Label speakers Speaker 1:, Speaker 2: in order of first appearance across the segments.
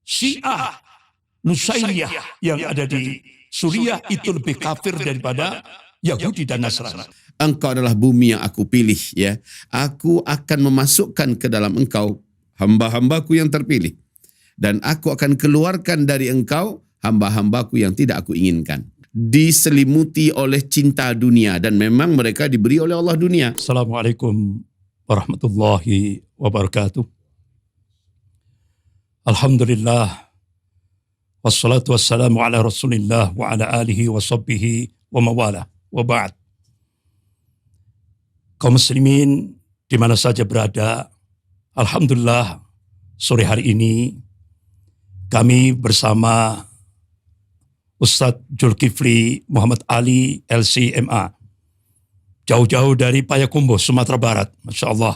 Speaker 1: Syiah Nusairiyah yang ada di Suriah itu lebih kafir daripada Yahudi dan Nasrani.
Speaker 2: Engkau adalah bumi yang aku pilih, ya. Aku akan memasukkan ke dalam engkau hamba-hambaku yang terpilih. Dan aku akan keluarkan dari engkau hamba-hambaku yang tidak aku inginkan. Diselimuti oleh cinta dunia, dan memang mereka diberi oleh Allah dunia.
Speaker 1: Assalamualaikum warahmatullahi wabarakatuh. Alhamdulillah. Wassalatu wassalamu ala rasulillah wa ala alihi wa sahbihi wa mawala wa ba'd. Kaum muslimin di mana saja berada, alhamdulillah sore hari ini kami bersama Ustadz Zulkifli Muhammad Ali LCMA jauh-jauh dari Payakumbuh, Sumatera Barat. Masya Allah,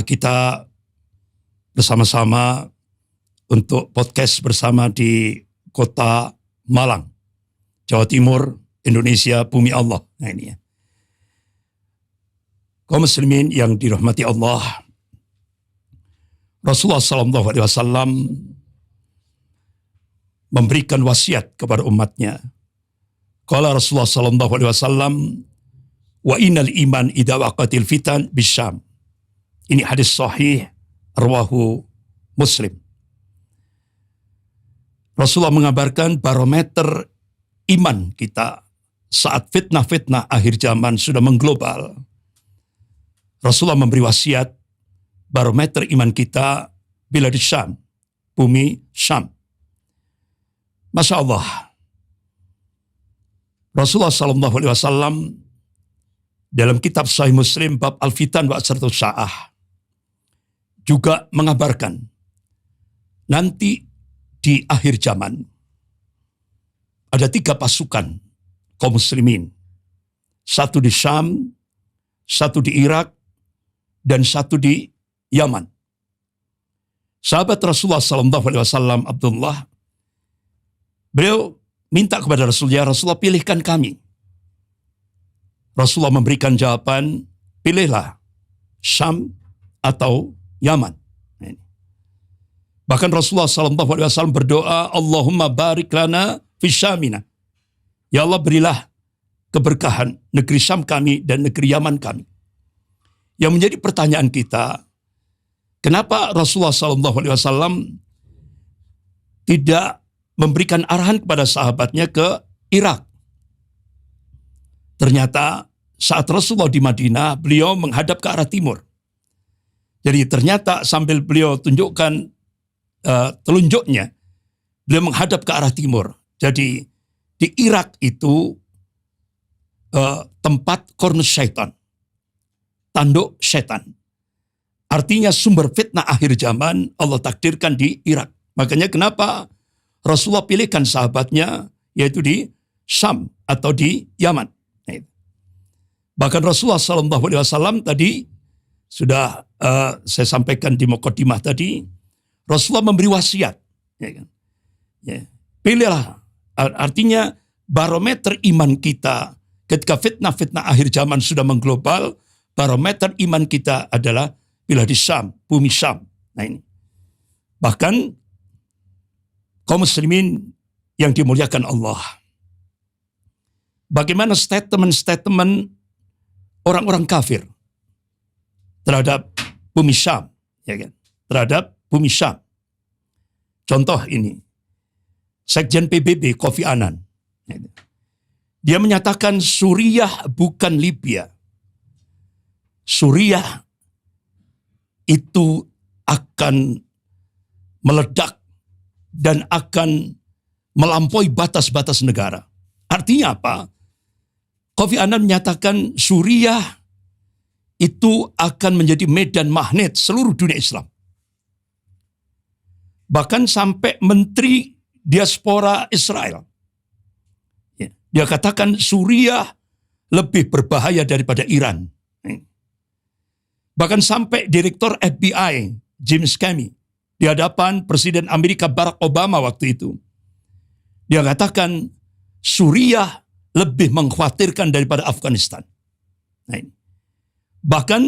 Speaker 1: kita bersama-sama untuk podcast bersama di kota Malang, Jawa Timur, Indonesia, bumi Allah. Nah ini ya. Kaum muslimin yang dirahmati Allah, Rasulullah SAW memberikan wasiat kepada umatnya. Qala Rasulullah SAW, wa innal iman idza waqatil fitan bisyam. Ini hadis sahih rawahu Muslim. Rasulullah mengabarkan barometer iman kita saat fitnah-fitnah akhir zaman sudah mengglobal. Rasulullah memberi wasiat barometer iman kita bila di Syam, bumi Syam. Masya Allah, Rasulullah SAW dalam kitab Sahih Muslim bab Al-Fitan wa Asratus Sa'ah juga mengabarkan nanti di akhir zaman ada 3 pasukan kaum muslimin. 1 di Syam, 1 di Irak, dan 1 di Yaman. Sahabat Rasulullah SAW Abdullah, beliau minta kepada Rasulullah, Rasulullah pilihkan kami. Rasulullah memberikan jawaban, pilihlah Syam atau Yaman. Bahkan Rasulullah SAW berdoa, Allahumma barik lana fi Syamina. Ya Allah, berilah keberkahan negeri Syam kami dan negeri Yaman kami. Yang menjadi pertanyaan kita, kenapa Rasulullah SAW tidak memberikan arahan kepada sahabatnya ke Irak? Ternyata saat Rasulullah di Madinah, beliau menghadap ke arah timur. Jadi ternyata sambil beliau tunjukkan telunjuknya, beliau menghadap ke arah timur. Jadi di Irak itu tempat kornus syaitan, tanduk setan. Artinya sumber fitnah akhir zaman Allah takdirkan di Irak. Makanya kenapa Rasulullah pilihkan sahabatnya yaitu di Syam atau di Yaman. Bahkan Rasulullah SAW tadi sudah saya sampaikan di Muqaddimah tadi, Rasulullah memberi wasiat. Ya kan? Ya. Pilihlah, artinya barometer iman kita ketika fitnah-fitnah akhir zaman sudah mengglobal, barometer iman kita adalah bila di Syam, bumi Syam. Nah ini. Bahkan kaum muslimin yang dimuliakan Allah, bagaimana statement-statement orang-orang kafir terhadap bumi Syam, ya kan? Terhadap bumi Syam. Contoh ini, Sekjen PBB Kofi Annan. Dia menyatakan Suriah bukan Libya. Suriah itu akan meledak dan akan melampaui batas-batas negara. Artinya apa? Kofi Annan menyatakan Suriah itu akan menjadi medan magnet seluruh dunia Islam. Bahkan sampai menteri diaspora Israel, dia katakan Suriah lebih berbahaya daripada Iran. Bahkan sampai direktur FBI James Comey di hadapan Presiden Amerika Barack Obama waktu itu, dia katakan Suriah lebih mengkhawatirkan daripada Afghanistan. Nah ini. Bahkan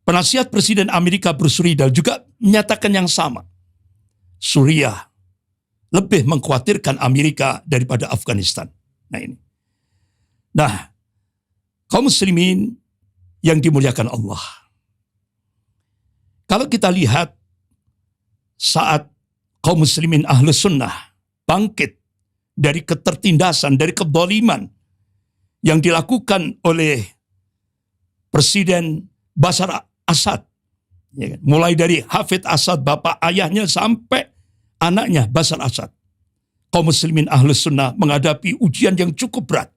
Speaker 1: penasihat Presiden Amerika Bruce Riedel juga menyatakan yang sama. Suriah lebih mengkhawatirkan Amerika daripada Afghanistan. Nah ini. Nah, kaum muslimin yang dimuliakan Allah. Kalau kita lihat saat kaum muslimin ahlus sunnah bangkit dari ketertindasan, dari kedoliman yang dilakukan oleh Presiden Bashar Assad, ya kan? Mulai dari Hafid Assad, bapak ayahnya, sampai anaknya Bashar Assad. Kaum muslimin ahlus sunnah menghadapi ujian yang cukup berat.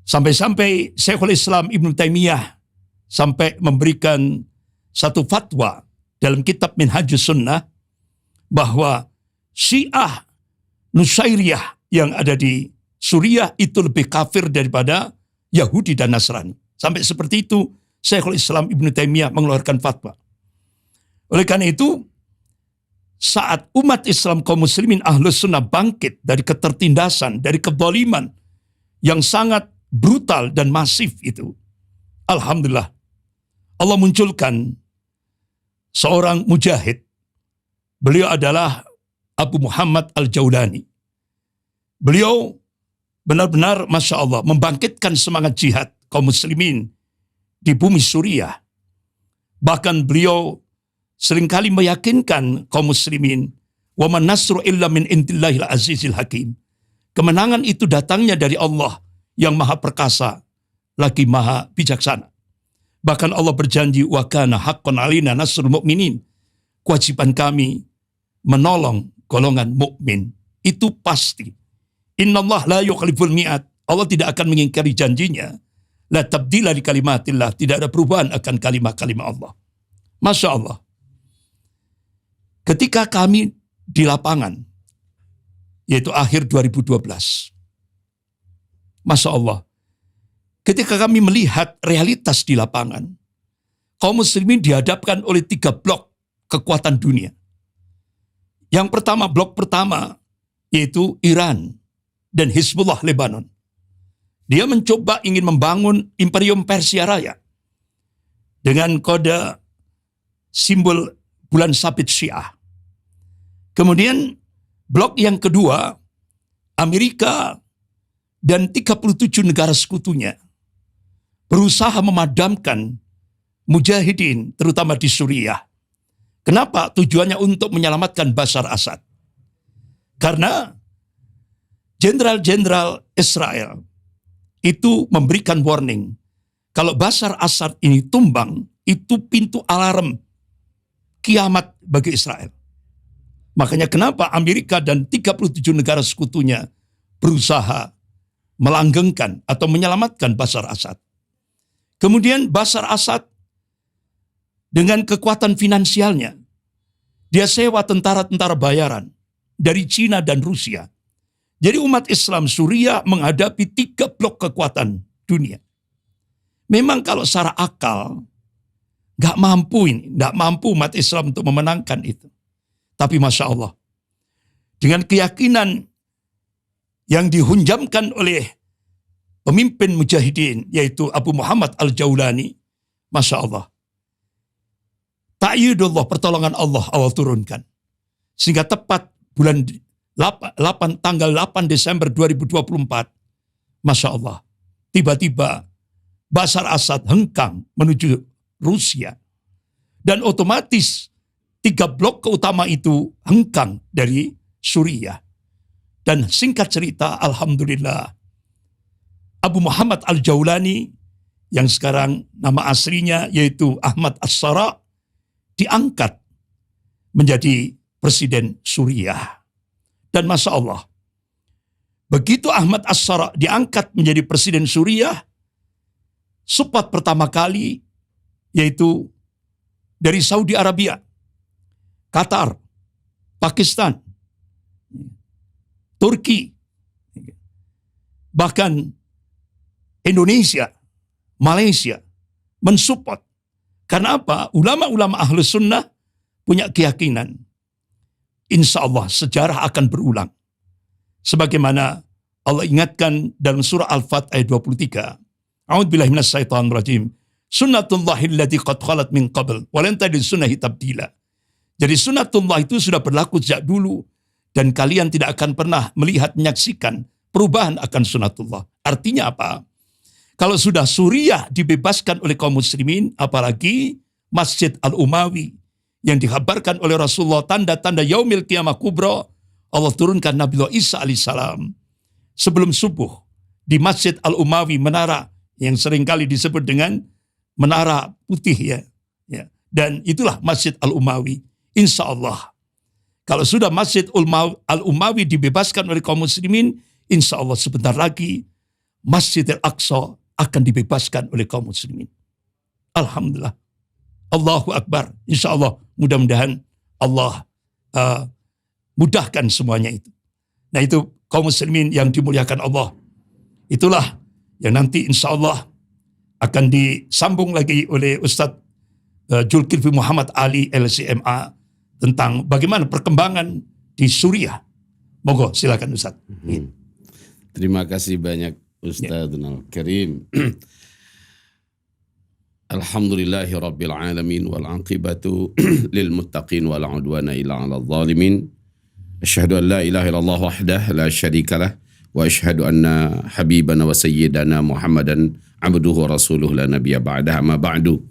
Speaker 1: Sampai-sampai Syekhul Islam Ibn Taimiyah sampai memberikan satu fatwa dalam kitab Minhajus Sunnah bahwa Syiah Nusairiyah yang ada di Suriah itu lebih kafir daripada Yahudi dan Nasrani. Sampai seperti itu Syekhul Islam Ibn Taimiyah mengeluarkan fatwa. Oleh karena itu, saat umat Islam kaum muslimin ahlus sunnah bangkit dari ketertindasan, dari kezaliman yang sangat brutal dan masif itu, alhamdulillah, Allah munculkan seorang mujahid. Beliau adalah Abu Muhammad Al-Jaulani. Beliau benar-benar, Masya Allah, membangkitkan semangat jihad kaum muslimin di bumi Suriah. Bahkan beliau seringkali meyakinkan kaum muslimin, wa man nasru illa min indillahil azizil hakim. Kemenangan itu datangnya dari Allah yang maha perkasa, lagi maha bijaksana. Bahkan Allah berjanji, wa kana haqqan alina nasrul mu'minin. Kewajiban kami menolong golongan mukmin. Itu pasti. Innallah la yukhliful mi'ad. Allah tidak akan mengingkari janjinya. La tabdila li kalimatillah. Tidak ada perubahan akan kalimat-kalimat Allah. Masya Allah. Ketika kami di lapangan, yaitu akhir 2012, Masya Allah, ketika kami melihat realitas di lapangan, kaum muslimin dihadapkan oleh 3 blok kekuatan dunia. Yang pertama, blok pertama, yaitu Iran dan Hizbullah Lebanon. Dia mencoba ingin membangun Imperium Persia Raya dengan kode simbol bulan sabit Syiah. Kemudian blok yang kedua, Amerika dan 37 negara sekutunya berusaha memadamkan mujahidin, terutama di Suriah. Kenapa? Tujuannya untuk menyelamatkan Bashar Assad. Karena jenderal-jenderal Israel itu memberikan warning, kalau Bashar Assad ini tumbang, itu pintu alarm kiamat bagi Israel. Makanya kenapa Amerika dan 37 negara sekutunya berusaha melanggengkan atau menyelamatkan Bashar Assad. Kemudian Bashar Assad dengan kekuatan finansialnya, dia sewa tentara-tentara bayaran dari Cina dan Rusia. Jadi umat Islam Suriah menghadapi 3 blok kekuatan dunia. Memang kalau secara akal, nggak mampu umat Islam untuk memenangkan itu. Tapi Masya Allah, dengan keyakinan yang dihunjamkan oleh pemimpin mujahidin, yaitu Abu Muhammad Al-Jaulani, Masya Allah, ta'yidullah, pertolongan Allah turunkan. Sehingga tepat bulan 8, tanggal 8 Desember 2024, Masya Allah, tiba-tiba Bashar Assad hengkang menuju Rusia. Dan otomatis 3 blok keutama itu hengkang dari Suriah. Dan singkat cerita, alhamdulillah, Abu Muhammad Al-Jaulani, yang sekarang nama aslinya yaitu Ahmad As-Sara, diangkat menjadi presiden Suriah. Dan Masya Allah, begitu Ahmad As-Sara diangkat menjadi presiden Suriah, support pertama kali yaitu dari Saudi Arabia, Qatar, Pakistan, Turki, bahkan Indonesia, Malaysia mensupport. Karena apa? Ulama-ulama Ahlus Sunnah punya keyakinan, insya Allah sejarah akan berulang. Sebagaimana Allah ingatkan dalam surah Al-Fat ayat 23. A'udzubillahi minasyaitonir rajim. Sunnatullahil lati qad khalat min qabl wa lan tajid sunnahi tabdila. Jadi sunatullah itu sudah berlaku sejak dulu. Dan kalian tidak akan pernah melihat, menyaksikan perubahan akan sunatullah. Artinya apa? Kalau sudah Suriah dibebaskan oleh kaum muslimin, apalagi Masjid Al-Umawi yang dikabarkan oleh Rasulullah tanda-tanda yaumil qiyamah kubra, Allah turunkan Nabi Isa alaihissalam sebelum subuh di Masjid Al-Umawi, menara yang seringkali disebut dengan menara putih ya. Dan itulah Masjid Al-Umawi. Insya Allah kalau sudah Masjid Al-Umawi dibebaskan oleh kaum muslimin, insya Allah sebentar lagi Masjid Al-Aqsa akan dibebaskan oleh kaum muslimin. Alhamdulillah. Allahu Akbar. Insya Allah mudah-mudahan Allah mudahkan semuanya itu. Nah itu kaum muslimin yang dimuliakan Allah. Itulah yang nanti insya Allah akan disambung lagi oleh Ustadz Zulkifli Muhammad Ali LCMA tentang bagaimana perkembangan di Suriah. Monggo silakan Ustadz.
Speaker 2: Terima kasih banyak Ustadzul Karim. Alhamdulillahi Rabbil Alamin wal aqibatu lil muttaqin wal udwana illa 'alal zalimin. Asyhadu an la ilaha illallah wahdah la syarikalah wa asyhadu anna habibana wa sayyidana Muhammadan abduhu wa rasuluhu la nabiyya ba'dahu ma ba'du.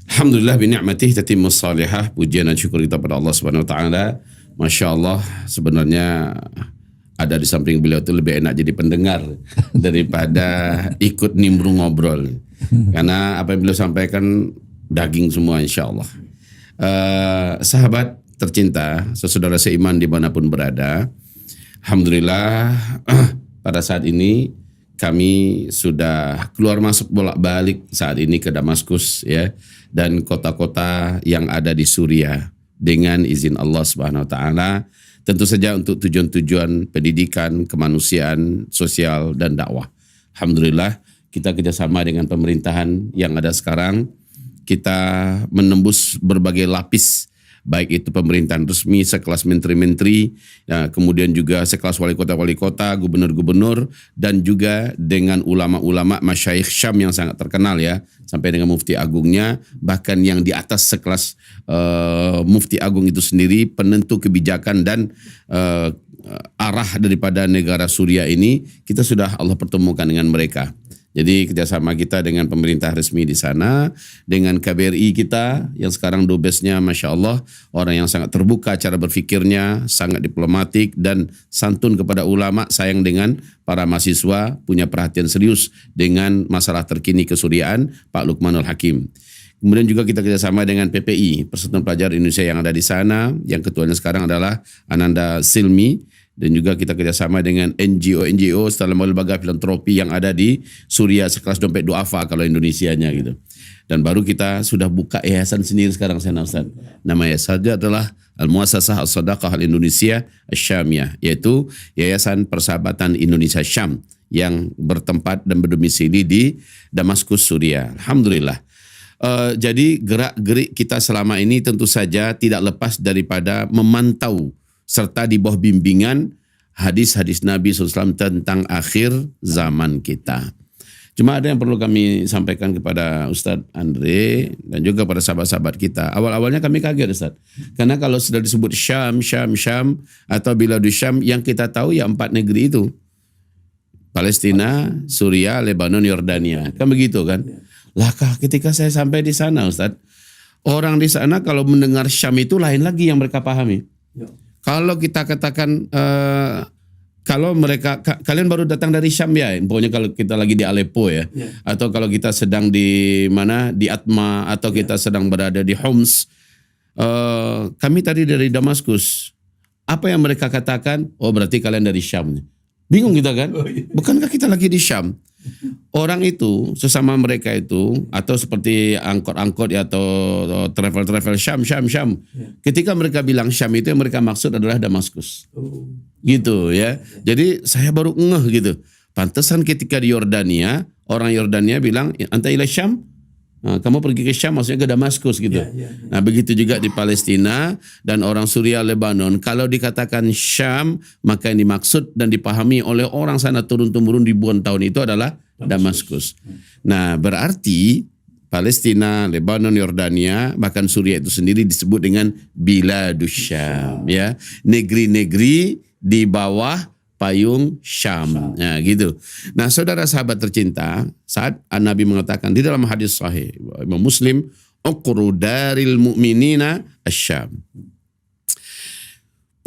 Speaker 2: Alhamdulillah bi ni'matihi tatimmus salihah. Pujian dan syukur kita pada Allah Subhanahu wa taala. Masya-Allah, sebenarnya ada di samping beliau itu lebih enak jadi pendengar daripada ikut nimbrung ngobrol. Karena apa yang beliau sampaikan daging semua insya-Allah. Sahabat tercinta, saudara seiman dimanapun berada, alhamdulillah pada saat ini kami sudah keluar masuk bolak-balik saat ini ke Damaskus ya, dan kota-kota yang ada di Suriah dengan izin Allah Subhanahu wa taala, tentu saja untuk tujuan-tujuan pendidikan, kemanusiaan, sosial dan dakwah. Alhamdulillah kita kerjasama dengan pemerintahan yang ada sekarang, kita menembus berbagai lapis, baik itu pemerintahan resmi sekelas menteri-menteri, ya, kemudian juga sekelas wali kota, gubernur-gubernur, dan juga dengan ulama-ulama masyayikh Syam yang sangat terkenal ya, sampai dengan mufti agungnya, bahkan yang di atas sekelas mufti agung itu sendiri, penentu kebijakan dan arah daripada negara Suriah ini, kita sudah Allah pertemukan dengan mereka. Jadi kerjasama kita dengan pemerintah resmi di sana, dengan KBRI kita yang sekarang dubesnya Masya Allah, orang yang sangat terbuka cara berfikirnya, sangat diplomatik dan santun kepada ulama, sayang dengan para mahasiswa, punya perhatian serius dengan masalah terkini kesuriaan, Pak Lukmanul Hakim. Kemudian juga kita kerjasama dengan PPI, Persatuan Pelajar Indonesia yang ada di sana, yang ketuanya sekarang adalah Ananda Silmi. Dan juga kita kerjasama dengan NGO setelah lembaga filantropi yang ada di Suriah sekelas Dompet Duafa kalau Indonesianya gitu. Dan baru kita sudah buka yayasan sendiri sekarang saya Ustaz. Nama yayasannya adalah Al-Muassasah As-Sadaqah Al-Indonesia Asy-Syamiyah, yaitu Yayasan Persahabatan Indonesia Syam yang bertempat dan berdomisili di Damaskus, Suriah. Alhamdulillah. Jadi gerak-gerik kita selama ini tentu saja tidak lepas daripada memantau serta di bawah bimbingan hadis-hadis Nabi SAW tentang akhir zaman kita. Cuma ada yang perlu kami sampaikan kepada Ustadz Andre dan juga pada sahabat-sahabat kita. Awal-awalnya kami kaget Ustadz. Karena kalau sudah disebut Syam atau Biladus Syam, yang kita tahu ya 4 negeri itu. Palestina, Suriah, Lebanon, Yordania. Kan begitu kan? Lah ketika saya sampai di sana Ustadz, orang di sana kalau mendengar Syam itu lain lagi yang mereka pahami. Kalau kita katakan, kalau mereka, kalian baru datang dari Syam ya, pokoknya kalau kita lagi di Aleppo ya, atau kalau kita sedang di mana, di Atma, atau kita sedang berada di Homs, kami tadi dari Damaskus, apa yang mereka katakan? Oh berarti kalian dari Syam. Bingung kita kan? Bukankah kita lagi di Syam? Orang itu, sesama mereka itu, atau seperti angkot-angkot ya, atau travel-travel Syam. Ketika mereka bilang Syam itu yang mereka maksud adalah Damaskus. Gitu ya. Jadi saya baru ngeh gitu. Pantesan ketika di Yordania, orang Yordania bilang, anta ila Syam? Nah, kamu pergi ke Syam maksudnya ke Damaskus gitu. Nah begitu juga di Palestina dan orang Suriah, Lebanon. Kalau dikatakan Syam, maka yang dimaksud dan dipahami oleh orang sana turun-temurun ribuan tahun itu adalah Damaskus. Nah berarti Palestina, Lebanon, Yordania, bahkan Suriah itu sendiri disebut dengan Biladus Syam, ya. Negeri-negeri di bawah payung Syam. Ya, gitu. Nah, saudara sahabat tercinta, saat Nabi mengatakan di dalam hadis sahih Imam Muslim, uqru daril mu'minina asy-Syam.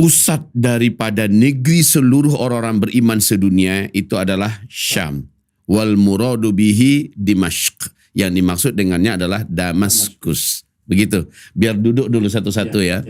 Speaker 2: Pusat daripada negeri seluruh orang-orang beriman sedunia itu adalah Syam. Wal muradu bihi Dimashq. Yang dimaksud dengannya adalah Damaskus. Begitu. Biar duduk dulu satu-satu ya.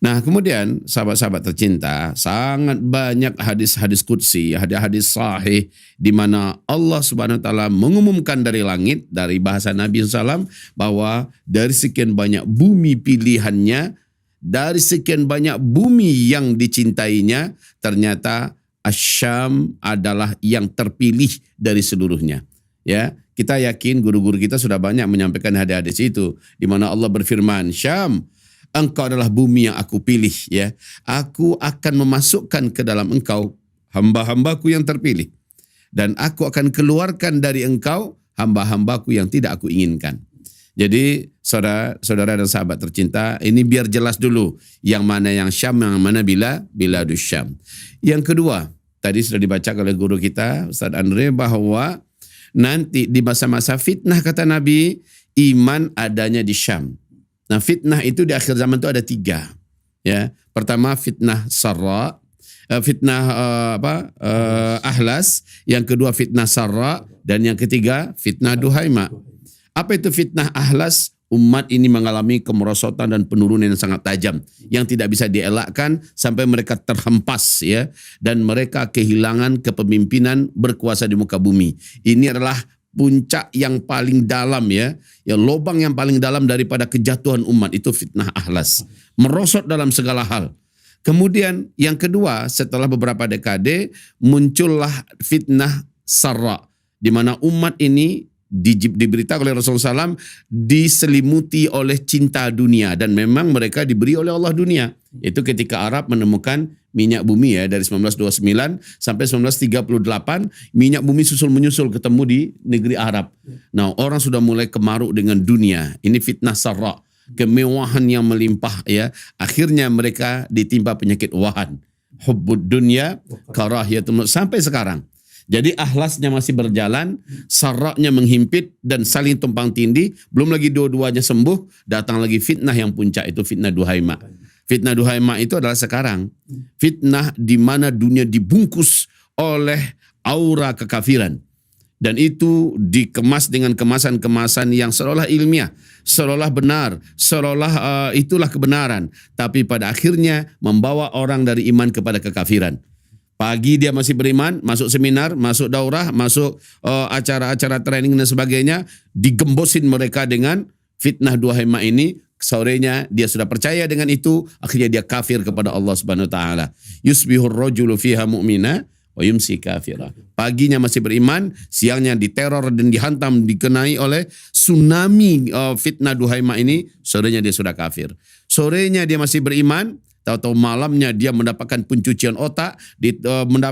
Speaker 2: Nah, kemudian sahabat-sahabat tercinta, sangat banyak hadis-hadis qudsi, hadis-hadis sahih di mana Allah Subhanahu wa taala mengumumkan dari langit, dari bahasa Nabi SAW, bahwa dari sekian banyak bumi pilihannya, dari sekian banyak bumi yang dicintainya, ternyata Asy-Syam adalah yang terpilih dari seluruhnya. Ya, kita yakin guru-guru kita sudah banyak menyampaikan hadis-hadis itu, di mana Allah berfirman, Syam, engkau adalah bumi yang aku pilih, ya. Aku akan memasukkan ke dalam engkau hamba-hambaku yang terpilih, dan aku akan keluarkan dari engkau hamba-hambaku yang tidak aku inginkan. Jadi saudara dan sahabat tercinta, ini biar jelas dulu yang mana yang Syam, yang mana Biladus Syam. Yang kedua, tadi sudah dibaca oleh guru kita Ustaz Andre, bahwa nanti di masa-masa fitnah, kata Nabi, iman adanya di Syam. Nah, fitnah itu di akhir zaman itu ada 3. Ya, pertama fitnah sarra, ahlas, yang kedua fitnah sarra, dan yang ketiga fitnah duhaima. Apa itu fitnah ahlas? Umat ini mengalami kemerosotan dan penurunan yang sangat tajam, yang tidak bisa dielakkan sampai mereka terhempas, ya, dan mereka kehilangan kepemimpinan berkuasa di muka bumi. Ini adalah puncak yang paling dalam, ya lubang yang paling dalam daripada kejatuhan umat, itu fitnah ahlas, merosot dalam segala hal. Kemudian yang kedua, setelah beberapa dekade muncullah fitnah sarra, di mana umat ini diberitakan oleh Rasulullah SAW diselimuti oleh cinta dunia, dan memang mereka diberi oleh Allah dunia. Itu ketika Arab menemukan minyak bumi, ya, dari 1929 sampai 1938 minyak bumi susul menyusul ketemu di negeri Arab. Nah, orang sudah mulai kemaruk dengan dunia. Ini fitnah sarra, kemewahan yang melimpah, ya. Akhirnya mereka ditimpa penyakit wahan, hubbud dunya karahiyatul maut, sampai sekarang. Jadi ahlasnya masih berjalan, sarraknya menghimpit dan saling tumpang tindih. Belum lagi dua-duanya sembuh, datang lagi fitnah yang puncak, itu fitnah duhaima. Fitnah duhaima itu adalah sekarang. Fitnah di mana dunia dibungkus oleh aura kekafiran. Dan itu dikemas dengan kemasan-kemasan yang seolah ilmiah, seolah benar, seolah itulah kebenaran. Tapi pada akhirnya membawa orang dari iman kepada kekafiran. Pagi dia masih beriman, masuk seminar, masuk daurah, masuk acara-acara training dan sebagainya, digembosin mereka dengan fitnah duhaima ini. Sorenya dia sudah percaya dengan itu, akhirnya dia kafir kepada Allah Subhanahu wa taala. Yusbihur rajulu fiha mu'mina wa yumsi kafira. Paginya masih beriman, siangnya diteror dan dihantam, dikenai oleh tsunami fitnah duhaima ini, sorenya dia sudah kafir. Sorenya dia masih beriman, tahu-tahu malamnya dia mendapatkan pencucian otak,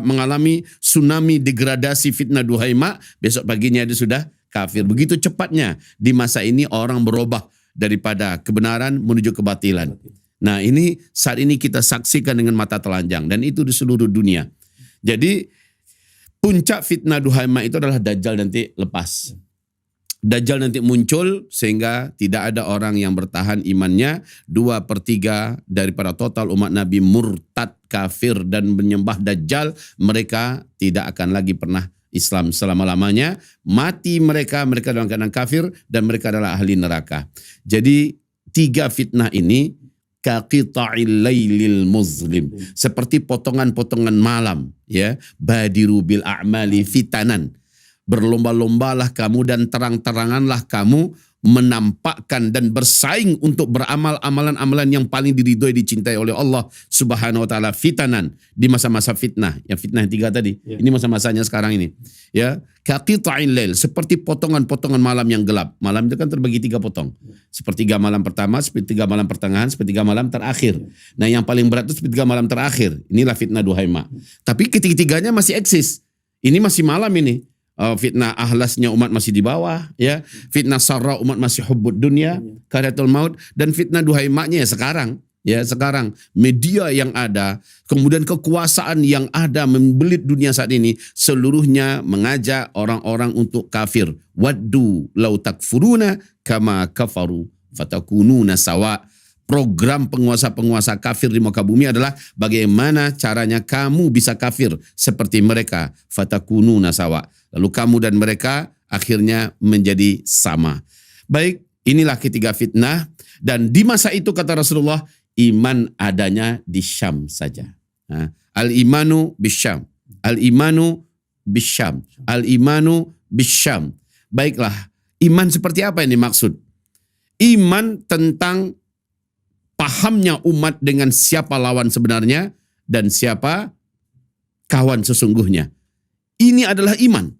Speaker 2: mengalami tsunami degradasi fitnah duhaima, besok paginya dia sudah kafir. Begitu cepatnya di masa ini orang berubah daripada kebenaran menuju kebatilan. Nah, ini saat ini kita saksikan dengan mata telanjang, dan itu di seluruh dunia. Jadi puncak fitnah duhaima itu adalah Dajjal nanti lepas. Dajjal nanti muncul sehingga tidak ada orang yang bertahan imannya. 2/3 daripada total umat Nabi murtad, kafir dan menyembah Dajjal. Mereka tidak akan lagi pernah Islam selama-lamanya. Mati mereka dalam keadaan kafir, dan mereka adalah ahli neraka. Jadi 3 fitnah ini kaqita'il lailil muzlim, seperti potongan-potongan malam, ya. Badiru bil a'mali fitanan. Berlomba-lombalah kamu dan terang-teranganlah kamu menampakkan dan bersaing untuk beramal amalan-amalan yang paling diridhoi, dicintai oleh Allah Subhanahu wa taala, fitanan, di masa-masa fitnah. Yang fitnah yang 3 tadi. Ya. Ini masa-masanya sekarang ini. Ya, kaqita'il lail, seperti potongan-potongan malam yang gelap. Malam itu kan terbagi 3 potong. Sepertiga malam pertama, sepertiga malam pertengahan, sepertiga malam terakhir. Nah, yang paling berat itu sepertiga malam terakhir. Inilah fitnah duhaima. Tapi ketiga-tiganya masih eksis. Ini masih malam ini. fitnah ahlasnya umat masih di bawah, ya. Fitnah sarra umat masih hubbud dunia, kariatul maut, dan fitnah duhai maknya sekarang. Ya, sekarang media yang ada, kemudian kekuasaan yang ada membelit dunia saat ini, seluruhnya mengajak orang-orang untuk kafir. Waddu law takfuruna kama kafaru fatakununa sawa. Program penguasa-penguasa kafir di muka bumi adalah bagaimana caranya kamu bisa kafir seperti mereka. Fatakununa sawa. Lalu kamu dan mereka akhirnya menjadi sama. Baik, inilah ketiga fitnah. Dan di masa itu kata Rasulullah, iman adanya di Syam saja. Al-imanu bisyam. Al-imanu bisyam. Al-imanu bisyam. Baiklah, iman seperti apa yang dimaksud? Iman tentang pahamnya umat dengan siapa lawan sebenarnya dan siapa kawan sesungguhnya. Ini adalah iman.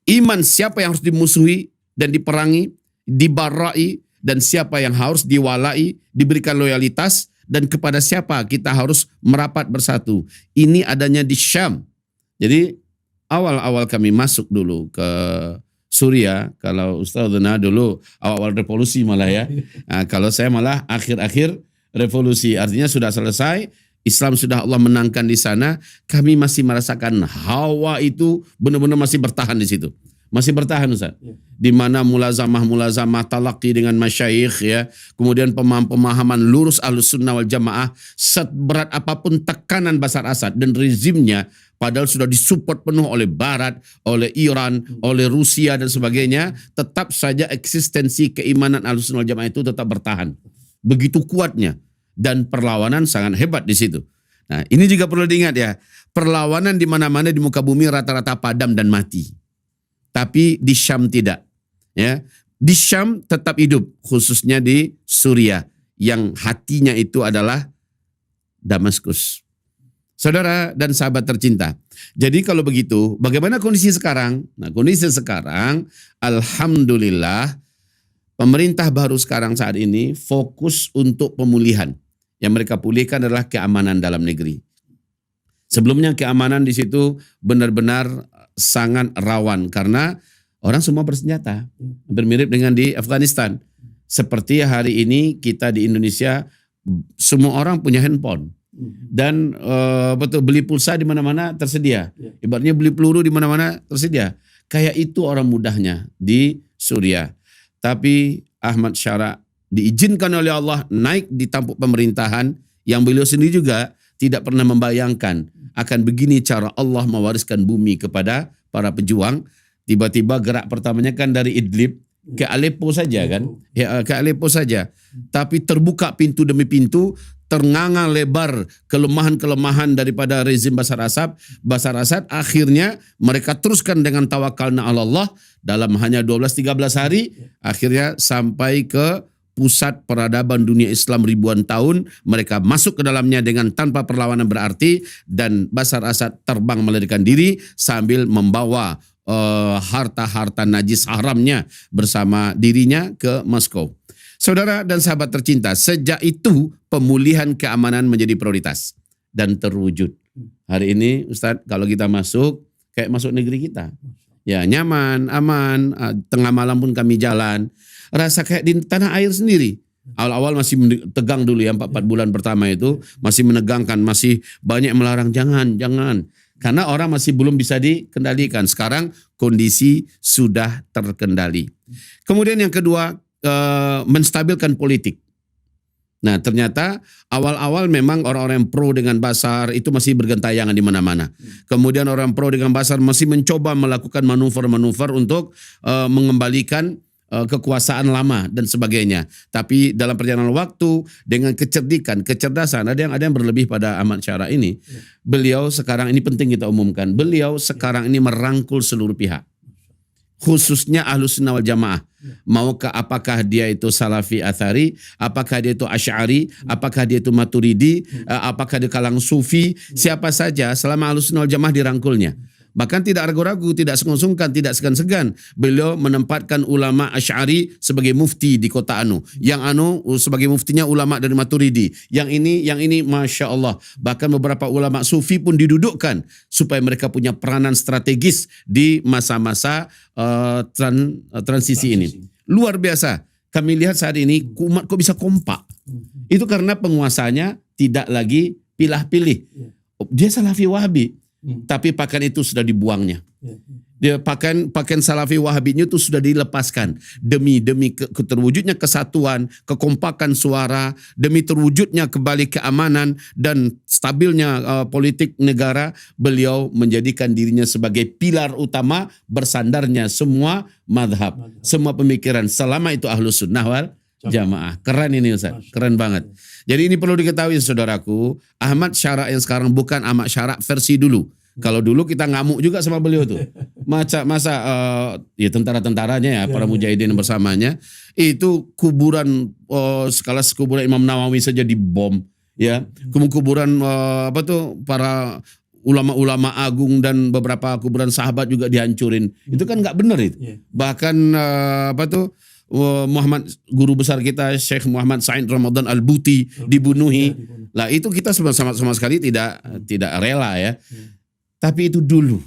Speaker 2: Iman siapa yang harus dimusuhi dan diperangi, dibarai, dan siapa yang harus diwalai, diberikan loyalitas, dan kepada siapa kita harus merapat bersatu. Ini adanya di Syam. Jadi awal-awal kami masuk dulu ke Suriah, kalau Ustazana dulu awal-awal revolusi malah ya. Nah, kalau saya malah akhir-akhir revolusi, artinya sudah selesai, Islam sudah Allah menangkan di sana, kami masih merasakan hawa itu benar-benar masih bertahan di situ. Masih bertahan Ustaz. Di mana mulazamah talaqi dengan masyayikh ya. Kemudian pemahaman lurus Ahlussunnah wal Jamaah, seberat apapun tekanan Bashar Assad dan rezimnya, padahal sudah disupport penuh oleh Barat, oleh Iran, oleh Rusia dan sebagainya, tetap saja eksistensi keimanan Ahlussunnah wal Jamaah itu tetap bertahan. Begitu kuatnya, dan perlawanan sangat hebat di situ. Nah, ini juga perlu diingat ya. Perlawanan di mana-mana di muka bumi rata-rata padam dan mati. Tapi di Syam tidak. Ya, di Syam tetap hidup, khususnya di Suriah yang hatinya itu adalah Damaskus. Saudara dan sahabat tercinta. Jadi kalau begitu, bagaimana kondisi sekarang? Nah, kondisi sekarang, alhamdulillah, pemerintah baru sekarang saat ini fokus untuk pemulihan. Yang mereka pulihkan adalah keamanan dalam negeri. Sebelumnya keamanan di situ benar-benar sangat rawan karena orang semua bersenjata. Hampir mirip dengan di Afghanistan. Seperti hari ini kita di Indonesia, semua orang punya handphone. Dan betul beli pulsa di mana-mana tersedia. Ibaratnya beli peluru di mana-mana tersedia. Kayak itu orang mudahnya di Suriah. Tapi Ahmad Syara diizinkan oleh Allah naik di tampuk pemerintahan yang beliau sendiri juga tidak pernah membayangkan akan begini cara Allah mewariskan bumi kepada para pejuang. Tiba-tiba gerak pertamanya kan dari Idlib ke Aleppo saja kan. Ya, ke Aleppo saja. Tapi terbuka pintu demi pintu, ternganga lebar kelemahan-kelemahan daripada rezim Bashar Assad. Akhirnya mereka teruskan dengan tawakalna Allah dalam hanya 12-13 hari. Akhirnya sampai ke pusat peradaban dunia Islam ribuan tahun, mereka masuk ke dalamnya dengan tanpa perlawanan berarti, dan Bashar Assad terbang melarikan diri sambil membawa harta-harta najis haramnya bersama dirinya ke Moskow. Saudara dan sahabat tercinta, sejak itu pemulihan keamanan menjadi prioritas dan terwujud. Hari ini Ustadz, kalau kita masuk, kayak masuk negeri kita. Ya, nyaman, aman, tengah malam pun kami jalan. Rasa kayak di tanah air sendiri. Awal-awal masih tegang dulu ya, 4 bulan pertama itu masih menegangkan, masih banyak melarang jangan. Karena orang masih belum bisa dikendalikan. Sekarang kondisi sudah terkendali. Kemudian yang kedua, menstabilkan politik. Nah, ternyata awal-awal memang orang-orang yang pro dengan Bashar itu masih bergentayangan di mana-mana. Kemudian orang pro dengan Bashar masih mencoba melakukan manuver-manuver untuk mengembalikan kekuasaan lama dan sebagainya. Tapi dalam perjalanan waktu dengan kecerdasan, ada yang berlebih pada Ahmad Syara ini. Beliau sekarang ini penting kita umumkan. Beliau sekarang ini merangkul seluruh pihak. Khususnya Ahlussunnah wal Jamaah. Maukah apakah dia itu Salafi Athari, apakah dia itu Asy'ari, apakah dia itu Maturidi, apakah dia kalangan Sufi, siapa saja selama Ahlussunnah wal Jamaah dirangkulnya. Bahkan tidak ragu-ragu, tidak sungkan-sungkan, tidak segan-segan. Beliau menempatkan ulama Asy'ari sebagai mufti di kota Anu. Yang sebagai muftinya ulama dari Maturidi. Yang ini Masya Allah. Bahkan beberapa ulama sufi pun didudukkan supaya mereka punya peranan strategis di masa-masa transisi ini. Luar biasa. Kami lihat saat ini umat kok bisa kompak. Itu karena penguasanya tidak lagi pilah-pilih. Dia Salafi Wahabi. Tapi pakaian itu sudah dibuangnya. Dia pakaian Salafi Wahabinya itu sudah dilepaskan demi terwujudnya kesatuan, kekompakan suara, demi terwujudnya kembali keamanan dan stabilnya politik negara. Beliau menjadikan dirinya sebagai pilar utama bersandarnya semua madhab, semua pemikiran, selama itu Ahlus Sunnah wal Jamaah. Keren ini Ustaz, keren banget. Jadi ini perlu diketahui saudaraku, Ahmad Syara yang sekarang bukan Ahmad Syara versi dulu. Kalau dulu kita ngamuk juga sama beliau tuh. Ya tentara-tentaranya ya, para mujahidin bersamanya, itu kuburan sekelas kuburan Imam Nawawi saja dibom ya. Kuburan para ulama-ulama agung dan beberapa kuburan sahabat juga dihancurin. Itu kan nggak benar itu. Bahkan Muhammad guru besar kita Syekh Muhammad Said Ramadan Al-Buti dibunuhi. Lah itu kita sama sekali tidak rela ya. Tapi itu dulu.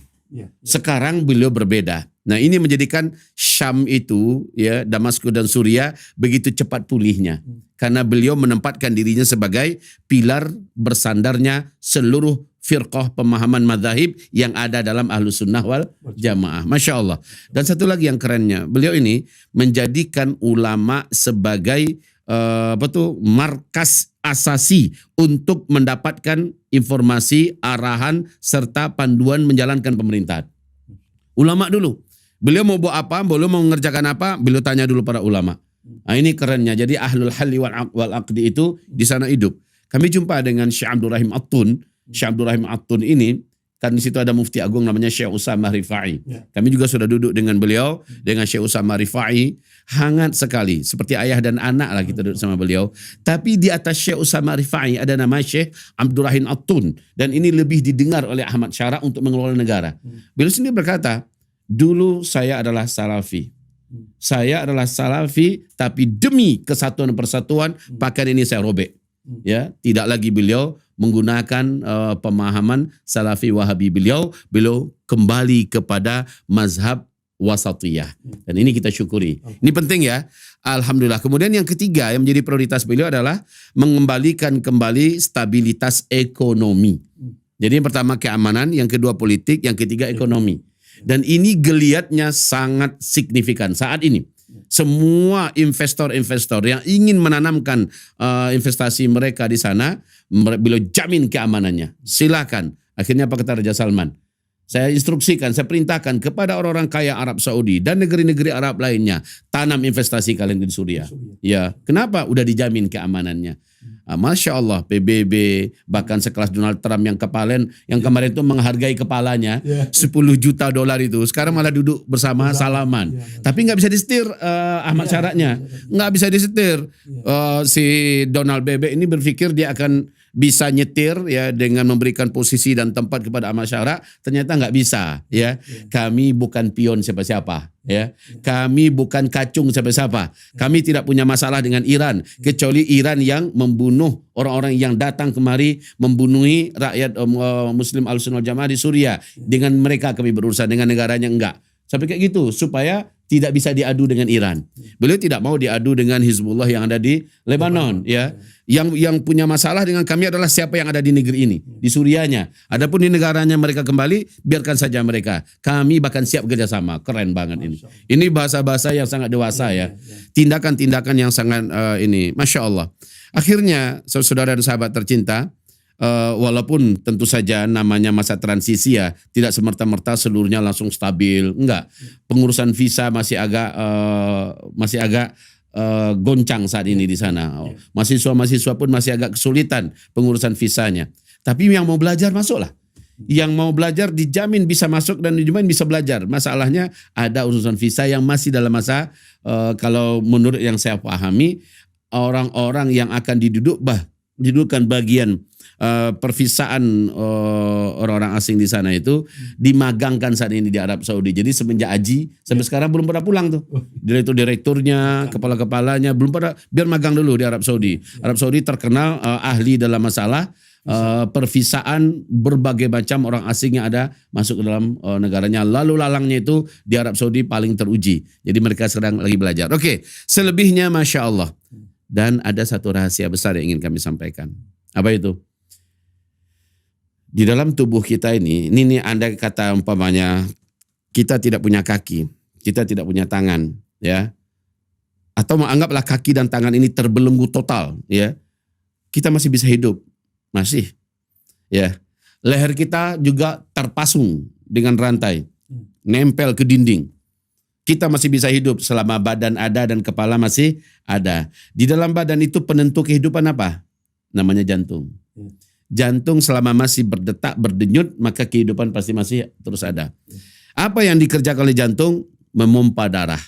Speaker 2: Sekarang beliau berbeda. Nah, ini menjadikan Syam itu ya, Damaskus dan Suriah begitu cepat pulihnya. Karena beliau menempatkan dirinya sebagai pilar bersandarnya seluruh firqah pemahaman madzhab yang ada dalam Ahlus Sunnah wal Jamaah. Masya Allah. Dan satu lagi yang kerennya, beliau ini menjadikan ulama sebagai markas asasi untuk mendapatkan informasi, arahan, serta panduan menjalankan pemerintahan. Ulama dulu. Beliau mau buat apa, beliau mau mengerjakan apa, beliau tanya dulu para ulama. Nah, ini kerennya. Jadi Ahlul Halli wal Aqdi itu di sana hidup. Kami jumpa dengan Syekh Abdul Rahim At-Tun. Syekh Abdul Rahim At-Tun ini, kan di situ ada mufti agung namanya Syekh Usamah Rifai. Kami juga sudah duduk dengan beliau, dengan Syekh Usamah Rifai. Hangat sekali, seperti ayah dan anak lah kita duduk sama beliau. Tapi di atas Syekh Usamah Rifai ada nama Syekh Abdul Rahim At-Tun. Dan ini lebih didengar oleh Ahmad Syara untuk mengelola negara. Beliau sendiri berkata, dulu saya adalah Salafi. Saya adalah Salafi, tapi demi kesatuan dan persatuan, pakaian ini saya robek. Ya, tidak lagi beliau menggunakan pemahaman Salafi Wahabi beliau kembali kepada mazhab wasatiyah. Dan ini kita syukuri. Ini penting ya. Alhamdulillah. Kemudian yang ketiga yang menjadi prioritas beliau adalah mengembalikan kembali stabilitas ekonomi. Jadi yang pertama keamanan, yang kedua politik, yang ketiga ekonomi. Dan ini geliatnya sangat signifikan saat ini. Semua investor-investor yang ingin menanamkan investasi mereka di sana, beliau jamin keamanannya. Silakan. Akhirnya apa kata Raja Salman? Saya instruksikan, saya perintahkan kepada orang-orang kaya Arab Saudi dan negeri-negeri Arab lainnya, tanam investasi kalian di Suriah. Ya, kenapa? Udah dijamin keamanannya. Masya Allah, PBB, bahkan sekelas Donald Trump yang kemarin itu menghargai kepalanya 10 juta dolar itu. Sekarang malah duduk bersama salaman. Tapi nggak bisa disetir Ahmad Syaratnya. Nggak bisa disetir. Si Donald BB ini berpikir dia akan bisa nyetir ya dengan memberikan posisi dan tempat kepada Ahmad Syara, ternyata nggak bisa ya. Kami bukan pion siapa-siapa ya. Kami bukan kacung siapa-siapa. Kami tidak punya masalah dengan Iran kecuali Iran yang membunuh orang-orang yang datang kemari membunuhi rakyat Muslim Al-Sunnah Jamaah di Suriah. Dengan mereka kami berurusan, dengan negaranya enggak. Sampai kayak gitu supaya tidak bisa diadu dengan Iran. Beliau tidak mau diadu dengan Hizbullah yang ada di Lebanon ya. Yang punya masalah dengan kami adalah siapa yang ada di negeri ini, di Suriahnya. Adapun di negaranya mereka kembali, biarkan saja mereka. Kami bahkan siap kerjasama. Keren banget ini. Ini bahasa-bahasa yang sangat dewasa ya. Tindakan-tindakan yang sangat ini, Masya Allah. Akhirnya saudara dan sahabat tercinta, walaupun tentu saja namanya masa transisi ya, tidak semerta-merta seluruhnya langsung stabil, enggak. Pengurusan visa masih agak goncang saat ini di sana. Mahasiswa-mahasiswa pun masih agak kesulitan pengurusan visanya. Tapi yang mau belajar masuklah. Yang mau belajar dijamin bisa masuk dan dijamin bisa belajar. Masalahnya ada urusan visa yang masih dalam masa kalau menurut yang saya pahami, orang-orang yang akan diduduk didudukan bagian pervisaan orang-orang asing di sana itu dimagangkan saat ini di Arab Saudi. Jadi semenjak haji sampai sekarang belum pernah pulang tuh. Direktur-direkturnya, kepala-kepalanya belum pada, biar magang dulu di Arab Saudi. Arab Saudi terkenal ahli dalam masalah pervisaan berbagai macam orang asing yang ada masuk ke dalam negaranya. Lalu lalangnya itu di Arab Saudi paling teruji. Jadi mereka sedang lagi belajar. Oke, selebihnya Masya Allah. Dan ada satu rahasia besar yang ingin kami sampaikan. Apa itu? Di dalam tubuh kita ini Anda kata umpamanya kita tidak punya kaki, kita tidak punya tangan, ya. Atau anggaplah kaki dan tangan ini terbelenggu total, ya. Kita masih bisa hidup, masih, ya. Leher kita juga terpasung dengan rantai, nempel ke dinding. Kita masih bisa hidup selama badan ada dan kepala masih ada. Di dalam badan itu penentu kehidupan apa? Namanya jantung. Jantung selama masih berdetak, berdenyut, maka kehidupan pasti masih terus ada. Apa yang dikerjakan oleh jantung? Memompa darah,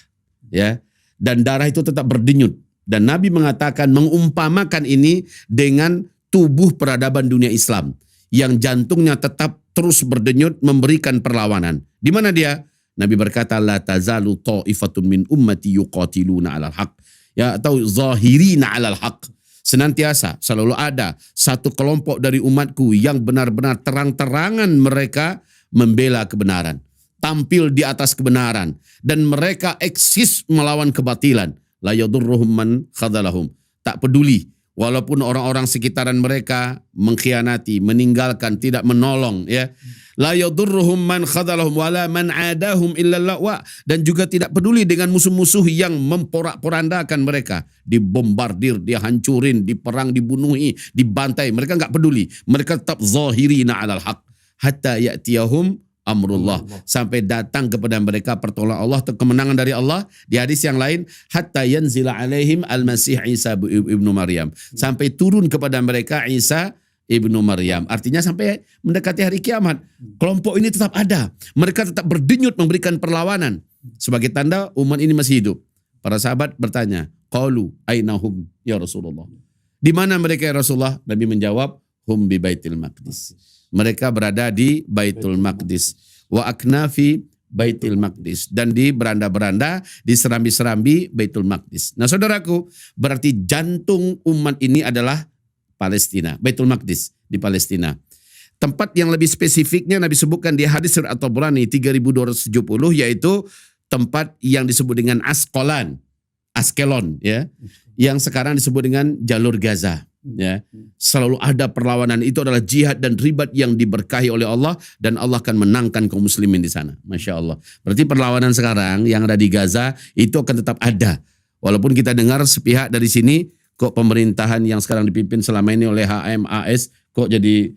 Speaker 2: ya. Dan darah itu tetap berdenyut. Dan Nabi mengatakan, mengumpamakan ini dengan tubuh peradaban dunia Islam yang jantungnya tetap terus berdenyut memberikan perlawanan. Di mana dia? Nabi berkata, la tazalu ta'ifatun min ummati yuqatiluna 'alal haq, ya, atau zahirina 'alal haq. Senantiasa selalu ada satu kelompok dari umatku yang benar-benar terang-terangan mereka membela kebenaran, tampil di atas kebenaran, dan mereka eksis melawan kebatilan. La yadurruhum man khadalahum. Tak peduli walaupun orang-orang sekitaran mereka mengkhianati, meninggalkan, tidak menolong, ya. La yadurruhum man khadalahum wala man adahum illa lawa. Dan juga tidak peduli dengan musuh-musuh yang memporak-porandakan mereka. Dibombardir, dihancurin, diperang, dibunuhi, dibantai. Mereka enggak peduli. Mereka tetap zahirina 'alal haq hatta ya'tiyahum amrullah. Sampai datang kepada mereka pertolongan Allah atau kemenangan dari Allah. Di hadis yang lain, hatta yanzila alaihim al-masih Isa ibnu Maryam. Sampai turun kepada mereka Isa ibnu Maryam. Artinya sampai mendekati hari kiamat, kelompok ini tetap ada. Mereka tetap berdenyut memberikan perlawanan. Sebagai tanda umat ini masih hidup. Para sahabat bertanya, qalu ainahum ya Rasulullah. Di mana mereka ya Rasulullah? Nabi menjawab, hum bi Baitul Maqdis. Mereka berada di Baitul Maqdis. Wa aknafi Baitul Maqdis. Dan di beranda-beranda, di serambi-serambi Baitul Maqdis. Nah saudaraku, berarti jantung umat ini adalah Palestina, Baitul Maqdis di Palestina. Tempat yang lebih spesifiknya Nabi sebutkan di hadis surat At-Tabrani 3270, yaitu tempat yang disebut dengan Askelon, ya, yang sekarang disebut dengan jalur Gaza, ya. Selalu ada perlawanan. Itu adalah jihad dan ribat yang diberkahi oleh Allah, dan Allah akan menangkan kaum muslimin di sana. Masya Allah. Berarti perlawanan sekarang yang ada di Gaza itu akan tetap ada. Walaupun kita dengar sepihak dari sini, kok pemerintahan yang sekarang dipimpin selama ini oleh HMAS kok jadi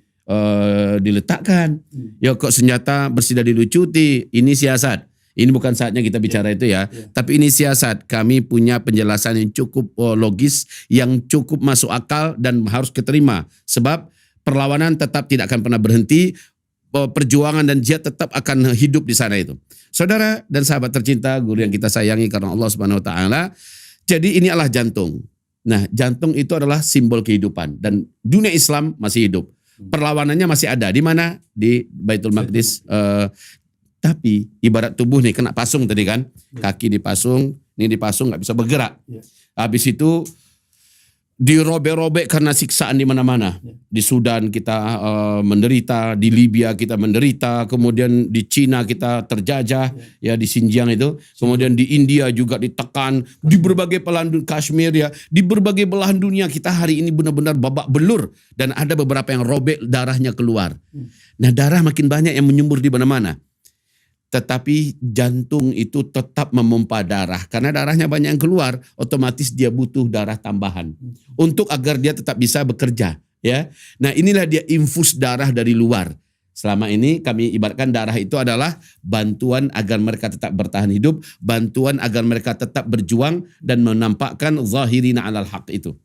Speaker 2: diletakkan. Ya kok senjata bersedia dilucuti. Ini siasat. Ini bukan saatnya kita bicara itu ya. Tapi ini siasat. Kami punya penjelasan yang cukup logis, yang cukup masuk akal dan harus diterima. Sebab perlawanan tetap tidak akan pernah berhenti. Perjuangan dan jihad tetap akan hidup di sana itu. Saudara dan sahabat tercinta, guru yang kita sayangi karena Allah Subhanahu wa taala. Jadi ini adalah jantung. Nah, jantung itu adalah simbol kehidupan dan dunia Islam masih hidup. Perlawanannya masih ada. Di mana? Di Baitul Maqdis. Tapi ibarat tubuh nih kena pasung tadi kan. Kaki dipasung, ini dipasung nggak bisa bergerak. Habis itu dirobek-robek karena siksaan di mana-mana. Di Sudan kita menderita, di Libya kita menderita, kemudian di Cina kita terjajah, ya di Xinjiang itu, kemudian di India juga ditekan, di berbagai belahan dunia, Kashmir ya, di berbagai belahan dunia kita hari ini benar-benar babak belur, dan ada beberapa yang robek darahnya keluar. Nah, darah makin banyak yang menyembur di mana-mana. Tetapi jantung itu tetap memompa darah. Karena darahnya banyak yang keluar, otomatis dia butuh darah tambahan. Untuk agar dia tetap bisa bekerja. Ya. Nah inilah dia infus darah dari luar. Selama ini kami ibaratkan darah itu adalah bantuan agar mereka tetap bertahan hidup. Bantuan agar mereka tetap berjuang dan menampakkan zahirina 'alal haq itu.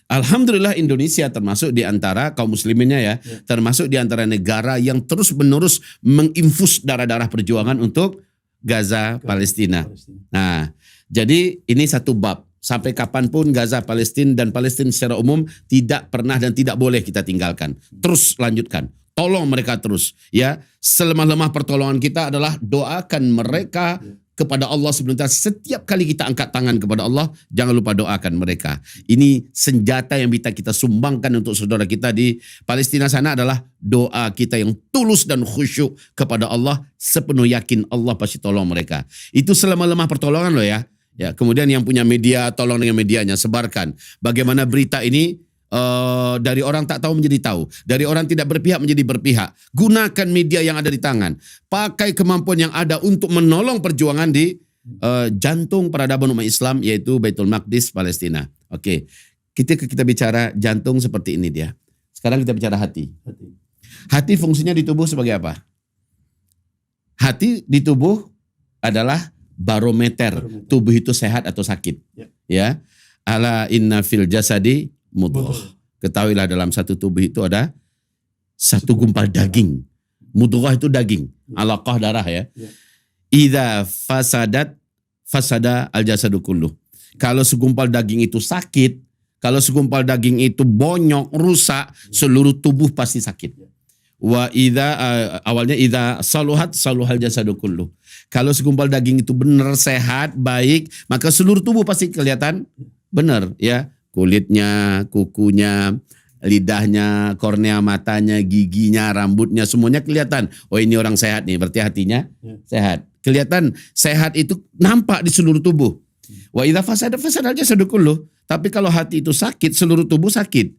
Speaker 2: Alhamdulillah Indonesia termasuk di antara kaum musliminnya ya, termasuk di antara negara yang terus-menerus menginfus darah-darah perjuangan untuk Gaza, Palestina. Nah, jadi ini satu bab. sampai kapanpun Gaza, Palestina dan Palestina secara umum tidak pernah dan tidak boleh kita tinggalkan. Terus lanjutkan. Tolong mereka terus. Ya, selemah-lemah pertolongan kita adalah doakan mereka kepada Allah sebenarnya. Setiap kali kita angkat tangan kepada Allah, jangan lupa doakan mereka. Ini senjata yang bisa kita sumbangkan untuk saudara kita di Palestina sana adalah doa kita yang tulus dan khusyuk kepada Allah. Sepenuh yakin Allah pasti tolong mereka. Itu selemah-lemah pertolongan loh ya. Ya, kemudian yang punya media, tolong dengan medianya, sebarkan. Bagaimana berita ini dari orang tak tahu menjadi tahu. Dari orang tidak berpihak menjadi berpihak. Gunakan media yang ada di tangan. Pakai kemampuan yang ada untuk menolong perjuangan di jantung peradaban umat Islam, yaitu Baitul Maqdis, Palestina. Oke, kita bicara jantung seperti ini dia. Sekarang kita bicara hati. Hati fungsinya di tubuh sebagai apa? Hati di tubuh adalah barometer. Tubuh itu sehat atau sakit. Ya. Ala inna fil jasadi mudghah. Ketahuilah dalam satu tubuh itu ada satu gumpal daging. Mudghah itu daging. Alaqah darah ya. Idza fasadat fasada al jasadu kulluh. Kalau segumpal daging itu sakit, kalau segumpal daging itu bonyok, rusak, seluruh tubuh pasti sakit. Wa awalnya idza saluhat saluhal jasadu kulluh. Kalau segumpal daging itu benar, sehat, baik, maka seluruh tubuh pasti kelihatan benar ya. Kulitnya, kukunya, lidahnya, kornea matanya, giginya, rambutnya, semuanya kelihatan. Oh ini orang sehat nih, berarti hatinya sehat. Kelihatan sehat itu nampak di seluruh tubuh. Wa idza fasada jasadu kulluh. Tapi kalau hati itu sakit, seluruh tubuh sakit.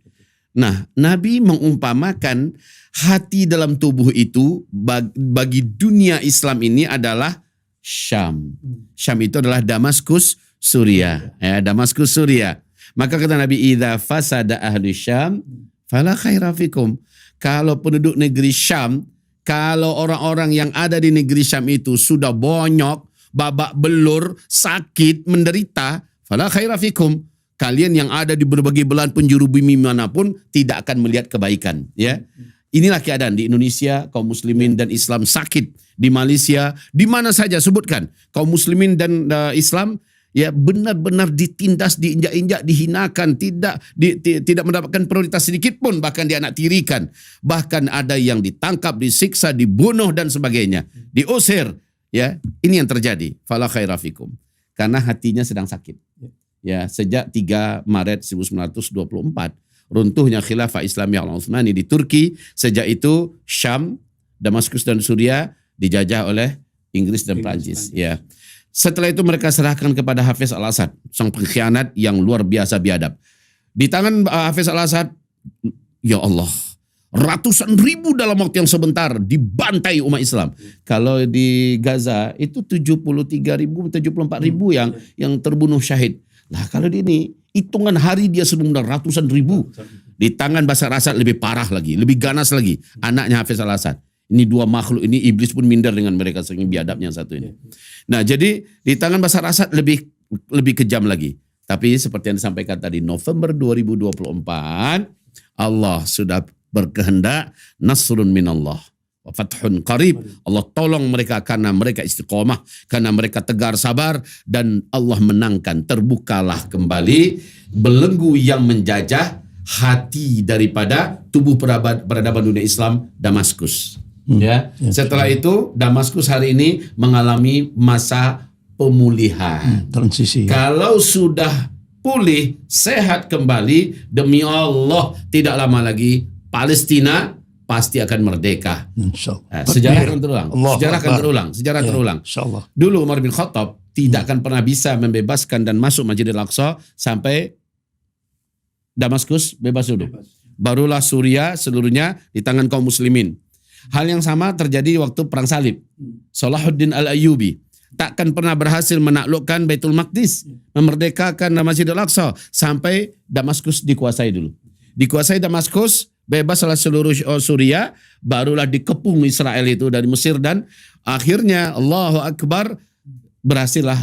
Speaker 2: Nah, Nabi mengumpamakan hati dalam tubuh itu bagi dunia Islam ini adalah Syam. Syam itu adalah Damaskus, Suriah. Ya, Damaskus, Suriah. Maka kata Nabi, idza fasada ahli Syam fala khaira fikum. Kalau penduduk negeri Syam, kalau orang-orang yang ada di negeri Syam itu sudah bonyok, babak belur, sakit, menderita, fala khaira fikum. Kalian yang ada di berbagai belahan penjuru bumi manapun tidak akan melihat kebaikan. Ya, inilah keadaan di Indonesia, kaum muslimin dan Islam sakit. Di Malaysia, di mana saja sebutkan, kaum muslimin dan Islam ya benar-benar ditindas, diinjak-injak, dihinakan, tidak mendapatkan prioritas sedikit pun, bahkan dianak tirikan, bahkan ada yang ditangkap, disiksa, dibunuh dan sebagainya, diusir. Ya, ini yang terjadi. Fala khaira fikum. Karena hatinya sedang sakit. Ya, sejak 3 Maret 1924 runtuhnya khilafah Islamiyah Al-Utsmani di Turki. Sejak itu Syam, Damaskus dan Suriah dijajah oleh Inggris dan Prancis. Ya. Setelah itu mereka serahkan kepada Hafiz Al-Assad, sang pengkhianat yang luar biasa biadab. Di tangan Hafiz Al-Assad, ya Allah, ratusan ribu dalam waktu yang sebentar dibantai umat Islam. Kalau di Gaza itu 73 ribu, 74 ribu yang terbunuh syahid. Lah kalau di ini, hitungan hari dia sudah ratusan ribu. Di tangan Bashar Assad lebih parah lagi, lebih ganas lagi. Anaknya Hafiz Al-Assad. Ini dua makhluk ini, iblis pun minder dengan mereka, saking biadabnya satu ini. Nah jadi di tangan Bashar Assad lebih kejam lagi. Tapi seperti yang disampaikan tadi, November 2024, Allah sudah berkehendak nasrun minallah wa fathun qarib. Allah tolong mereka karena mereka istiqomah, karena mereka tegar sabar, dan Allah menangkan. Terbukalah kembali belenggu yang menjajah hati daripada tubuh peradaban dunia Islam, Damaskus. Ya, setelah itu Damaskus hari ini mengalami masa pemulihan.
Speaker 1: Transisi.
Speaker 2: Kalau sudah pulih, sehat kembali, demi Allah tidak lama lagi Palestina pasti akan merdeka. Sejarah akan terulang. Sejarah terulang.
Speaker 1: Insyaallah.
Speaker 2: Dulu Umar bin Khattab tidak akan pernah bisa membebaskan dan masuk Masjidil Aqsa sampai Damaskus bebas dulu. Barulah Suriah seluruhnya di tangan kaum muslimin. Hal yang sama terjadi waktu Perang Salib. Salahuddin Al-Ayyubi takkan pernah berhasil menaklukkan Baitul Maqdis, memerdekakan Masjidil Aqsa sampai Damaskus dikuasai dulu. Dikuasai Damaskus, bebaslah seluruh Suriah, barulah dikepung Israel itu dari Mesir, dan akhirnya Allahu Akbar, berhasillah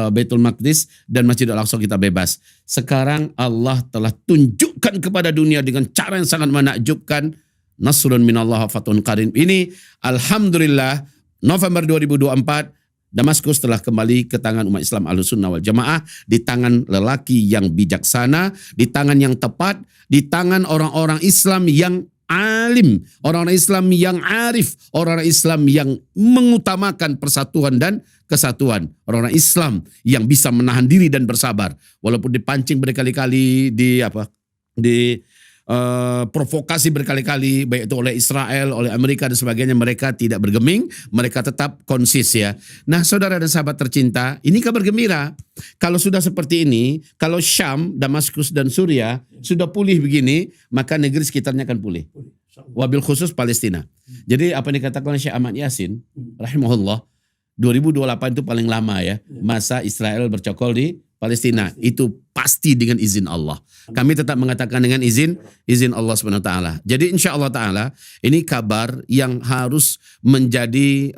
Speaker 2: Baitul Maqdis dan Masjidil Aqsa kita bebas. Sekarang Allah telah tunjukkan kepada dunia dengan cara yang sangat menakjubkan, nasrun minallah fathun qarib. Ini alhamdulillah November 2024 Damaskus telah kembali ke tangan umat Islam Ahlussunnah wal Jamaah, di tangan lelaki yang bijaksana, di tangan yang tepat, di tangan orang-orang Islam yang alim, orang-orang Islam yang arif, orang-orang Islam yang mengutamakan persatuan dan kesatuan, orang-orang Islam yang bisa menahan diri dan bersabar walaupun dipancing berkali-kali, provokasi berkali-kali, baik itu oleh Israel, oleh Amerika dan sebagainya, mereka tidak bergeming, mereka tetap konsis ya. Nah, saudara dan sahabat tercinta, ini kabar gembira. Kalau sudah seperti ini, kalau Syam, Damaskus dan Suriah sudah pulih begini, maka negeri sekitarnya akan pulih. Wabil khusus Palestina. Jadi apa yang dikatakan oleh Syekh Ahmad Yasin, rahimahullah, 2028 itu paling lama ya, masa Israel bercokol di Palestina. Itu pasti dengan izin Allah. Kami tetap mengatakan dengan izin Allah Subhanahu wa taala. Jadi insya Allah taala ini kabar yang harus menjadi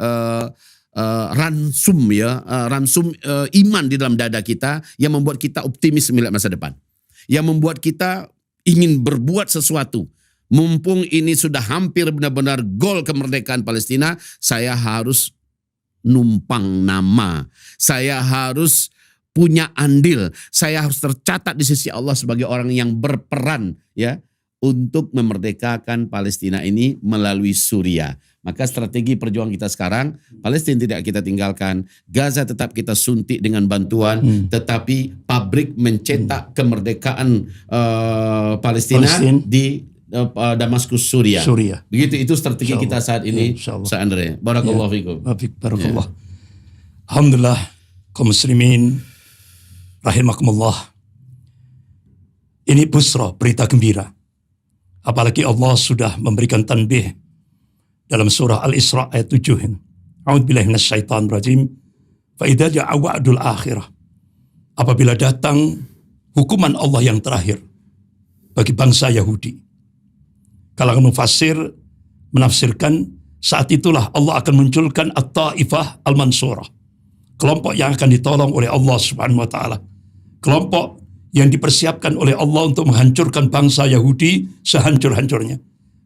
Speaker 2: ransum iman di dalam dada kita, yang membuat kita optimis melihat masa depan. Yang membuat kita ingin berbuat sesuatu. Mumpung ini sudah hampir benar-benar gol kemerdekaan Palestina, saya harus numpang nama. Saya harus punya andil, saya harus tercatat di sisi Allah sebagai orang yang berperan ya untuk memerdekakan Palestina ini melalui Suriah. Maka strategi perjuangan kita sekarang, Palestina tidak kita tinggalkan, Gaza tetap kita suntik dengan bantuan, tetapi pabrik mencetak kemerdekaan Palestina di Damaskus Suriah. Begitu, itu strategi kita saat ini. Ustaz Andre, barakallahu fikum.
Speaker 1: Barakallah. Alhamdulillah, kaum muslimin rahimakumullah. Ini busra, berita gembira. Apalagi Allah sudah memberikan tanbih dalam surah Al-Isra ayat 7. A'udzubillahi minasyaitonir rajim. Fa idza ja'a wa'dul akhirah. Apabila datang hukuman Allah yang terakhir bagi bangsa Yahudi. Kalangan mufassir menafsirkan saat itulah Allah akan munculkan at-Taifah al-Mansurah. Kelompok yang akan ditolong oleh Allah Subhanahu wa taala. Kelompok yang dipersiapkan oleh Allah untuk menghancurkan bangsa Yahudi sehancur-hancurnya.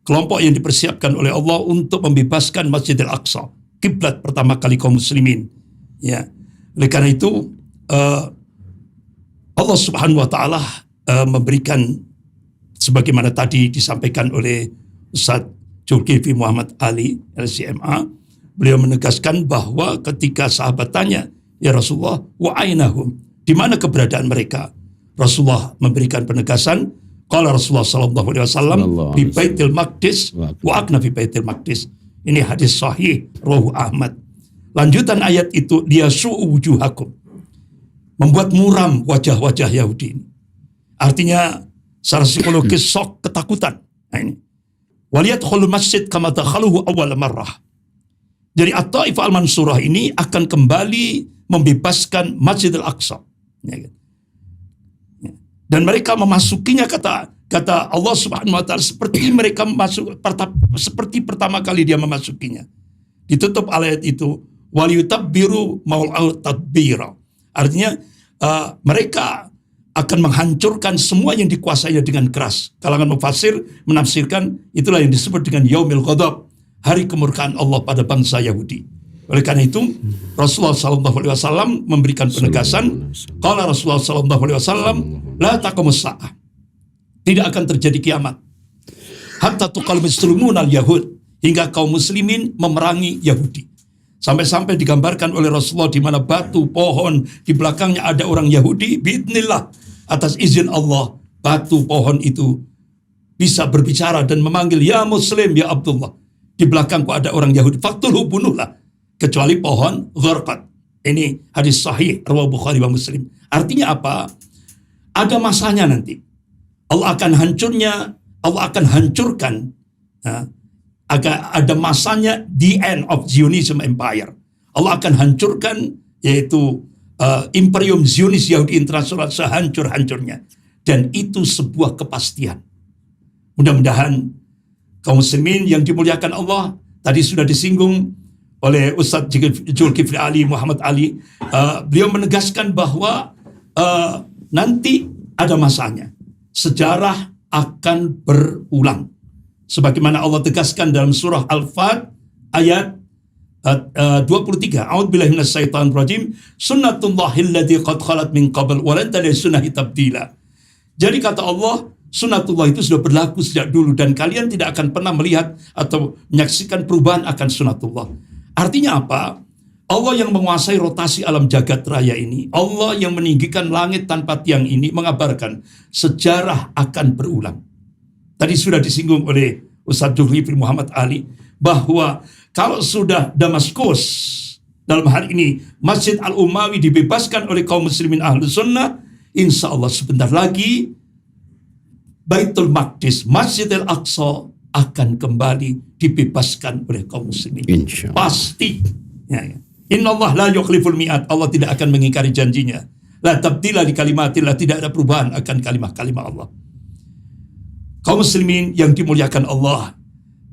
Speaker 1: Kelompok yang dipersiapkan oleh Allah untuk membebaskan Masjidil Aqsa, kiblat pertama kali kaum muslimin. Ya. Oleh karena itu Allah Subhanahu wa taala memberikan sebagaimana tadi disampaikan oleh Ustaz Zulkifli Muhammad Ali LCMA, beliau menegaskan bahwa ketika sahabat tanya, ya Rasulullah, wa ainahum, di mana keberadaan mereka? Rasulullah memberikan penegasan, qala Rasulullah sallallahu alaihi wasallam di Baitul Maqdis wa akna fi Baitul Maqdis. Ini hadis sahih rawahu Ahmad. Lanjutan ayat itu, liyasu'u wujuhakum, membuat muram wajah-wajah Yahudi ini. Artinya secara psikologis sok ketakutan. Nah ini. Waliyadkhulul masjid kama dakhaluhu awwal marrah. Jadi At-Taifah Al-Mansurah ini akan kembali membebaskan Masjidil Aqsa. Ya kan? Dan mereka memasukinya, kata Allah Subhanahu wa taala, seperti mereka seperti pertama kali dia memasukinya. Ditutup ayat itu, waliyutabbiru maul'au tadbira. Artinya mereka akan menghancurkan semua yang dikuasainya dengan keras. Kalangan mufassir menafsirkan itulah yang disebut dengan Yaumil Ghadab, hari kemurkaan Allah pada bangsa Yahudi. Oleh karena itu Rasulullah SAW memberikan penegasan. Qala Rasulullah SAW, la taqumus sa'ah, tidak akan terjadi kiamat hatta tuqal muslimun al-yahud, hingga kaum muslimin memerangi Yahudi. Sampai-sampai digambarkan oleh Rasulullah di mana batu, pohon, di belakangnya ada orang Yahudi, biidznillah, atas izin Allah, batu, pohon itu bisa berbicara dan memanggil, ya Muslim, ya Abdullah. Di belakangku ada orang Yahudi, faktulhu, bunuhlah. Kecuali pohon gharqad. Ini hadis sahih riwayat Bukhari wa Muslim. Artinya apa? Ada masanya nanti. Allah akan hancurkan. Ada masanya, the end of Zionism Empire. Allah akan hancurkan, yaitu Imperium Zionis Yahudi Internasional sehancur-hancurnya. Dan itu sebuah kepastian. Mudah-mudahan kaum muslimin yang dimuliakan Allah, tadi sudah disinggung oleh Ustaz Zulkifli Ali Muhammad Ali, beliau menegaskan bahwa nanti ada masanya. Sejarah akan berulang. Sebagaimana Allah tegaskan dalam surah Al-Fat ayat 23. A'udzubillahi minasyaitonir rajim. Sunnatullahil lati qad khalat min qabl wa lan tajida sunnahi tabdila. Jadi kata Allah, sunnatullah itu sudah berlaku sejak dulu dan kalian tidak akan pernah melihat atau menyaksikan perubahan akan sunnatullah. Artinya apa? Allah yang menguasai rotasi alam jagat raya ini, Allah yang meninggikan langit tanpa tiang ini mengabarkan sejarah akan berulang. Tadi sudah disinggung oleh Ustaz Zulkifli Muhammad Ali bahwa kalau sudah Damaskus, dalam hal ini Masjid Al-Umawi dibebaskan oleh kaum muslimin Ahlus Sunnah, insya Allah sebentar lagi Baitul Maqdis, Masjid Al-Aqsa akan kembali dibebaskan oleh kaum muslimin. Pasti. Ya. Inna Allah la yukhliful mi'ad. Allah tidak akan mengingkari janjinya. La tabdila li kalimatillah. Tidak ada perubahan akan kalimah-kalimah Allah. Kaum muslimin yang dimuliakan Allah,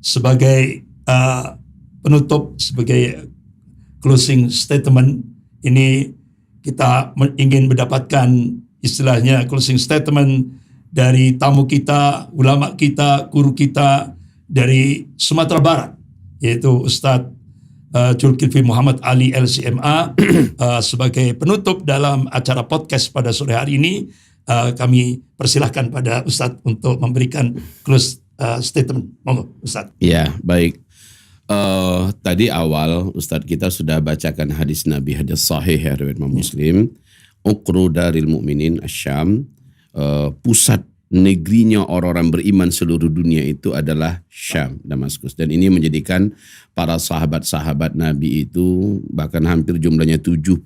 Speaker 1: sebagai penutup, sebagai closing statement, ini kita ingin mendapatkan istilahnya closing statement dari tamu kita, ulama kita, guru kita dari Sumatera Barat, yaitu Ustadz Zulkifli Muhammad Ali LCMA. Sebagai penutup dalam acara podcast pada sore hari ini, kami persilahkan pada Ustadz untuk memberikan close statement. Monggo Ustadz.
Speaker 2: Ya, baik. Tadi awal Ustadz kita sudah bacakan hadis Nabi, hadis sahih riwayat Imam Muslim. Uqru daril mu'minin Asyam, pusat negerinya orang-orang beriman seluruh dunia itu adalah Syam, Damaskus. Dan ini menjadikan para sahabat-sahabat Nabi itu bahkan hampir jumlahnya 70.000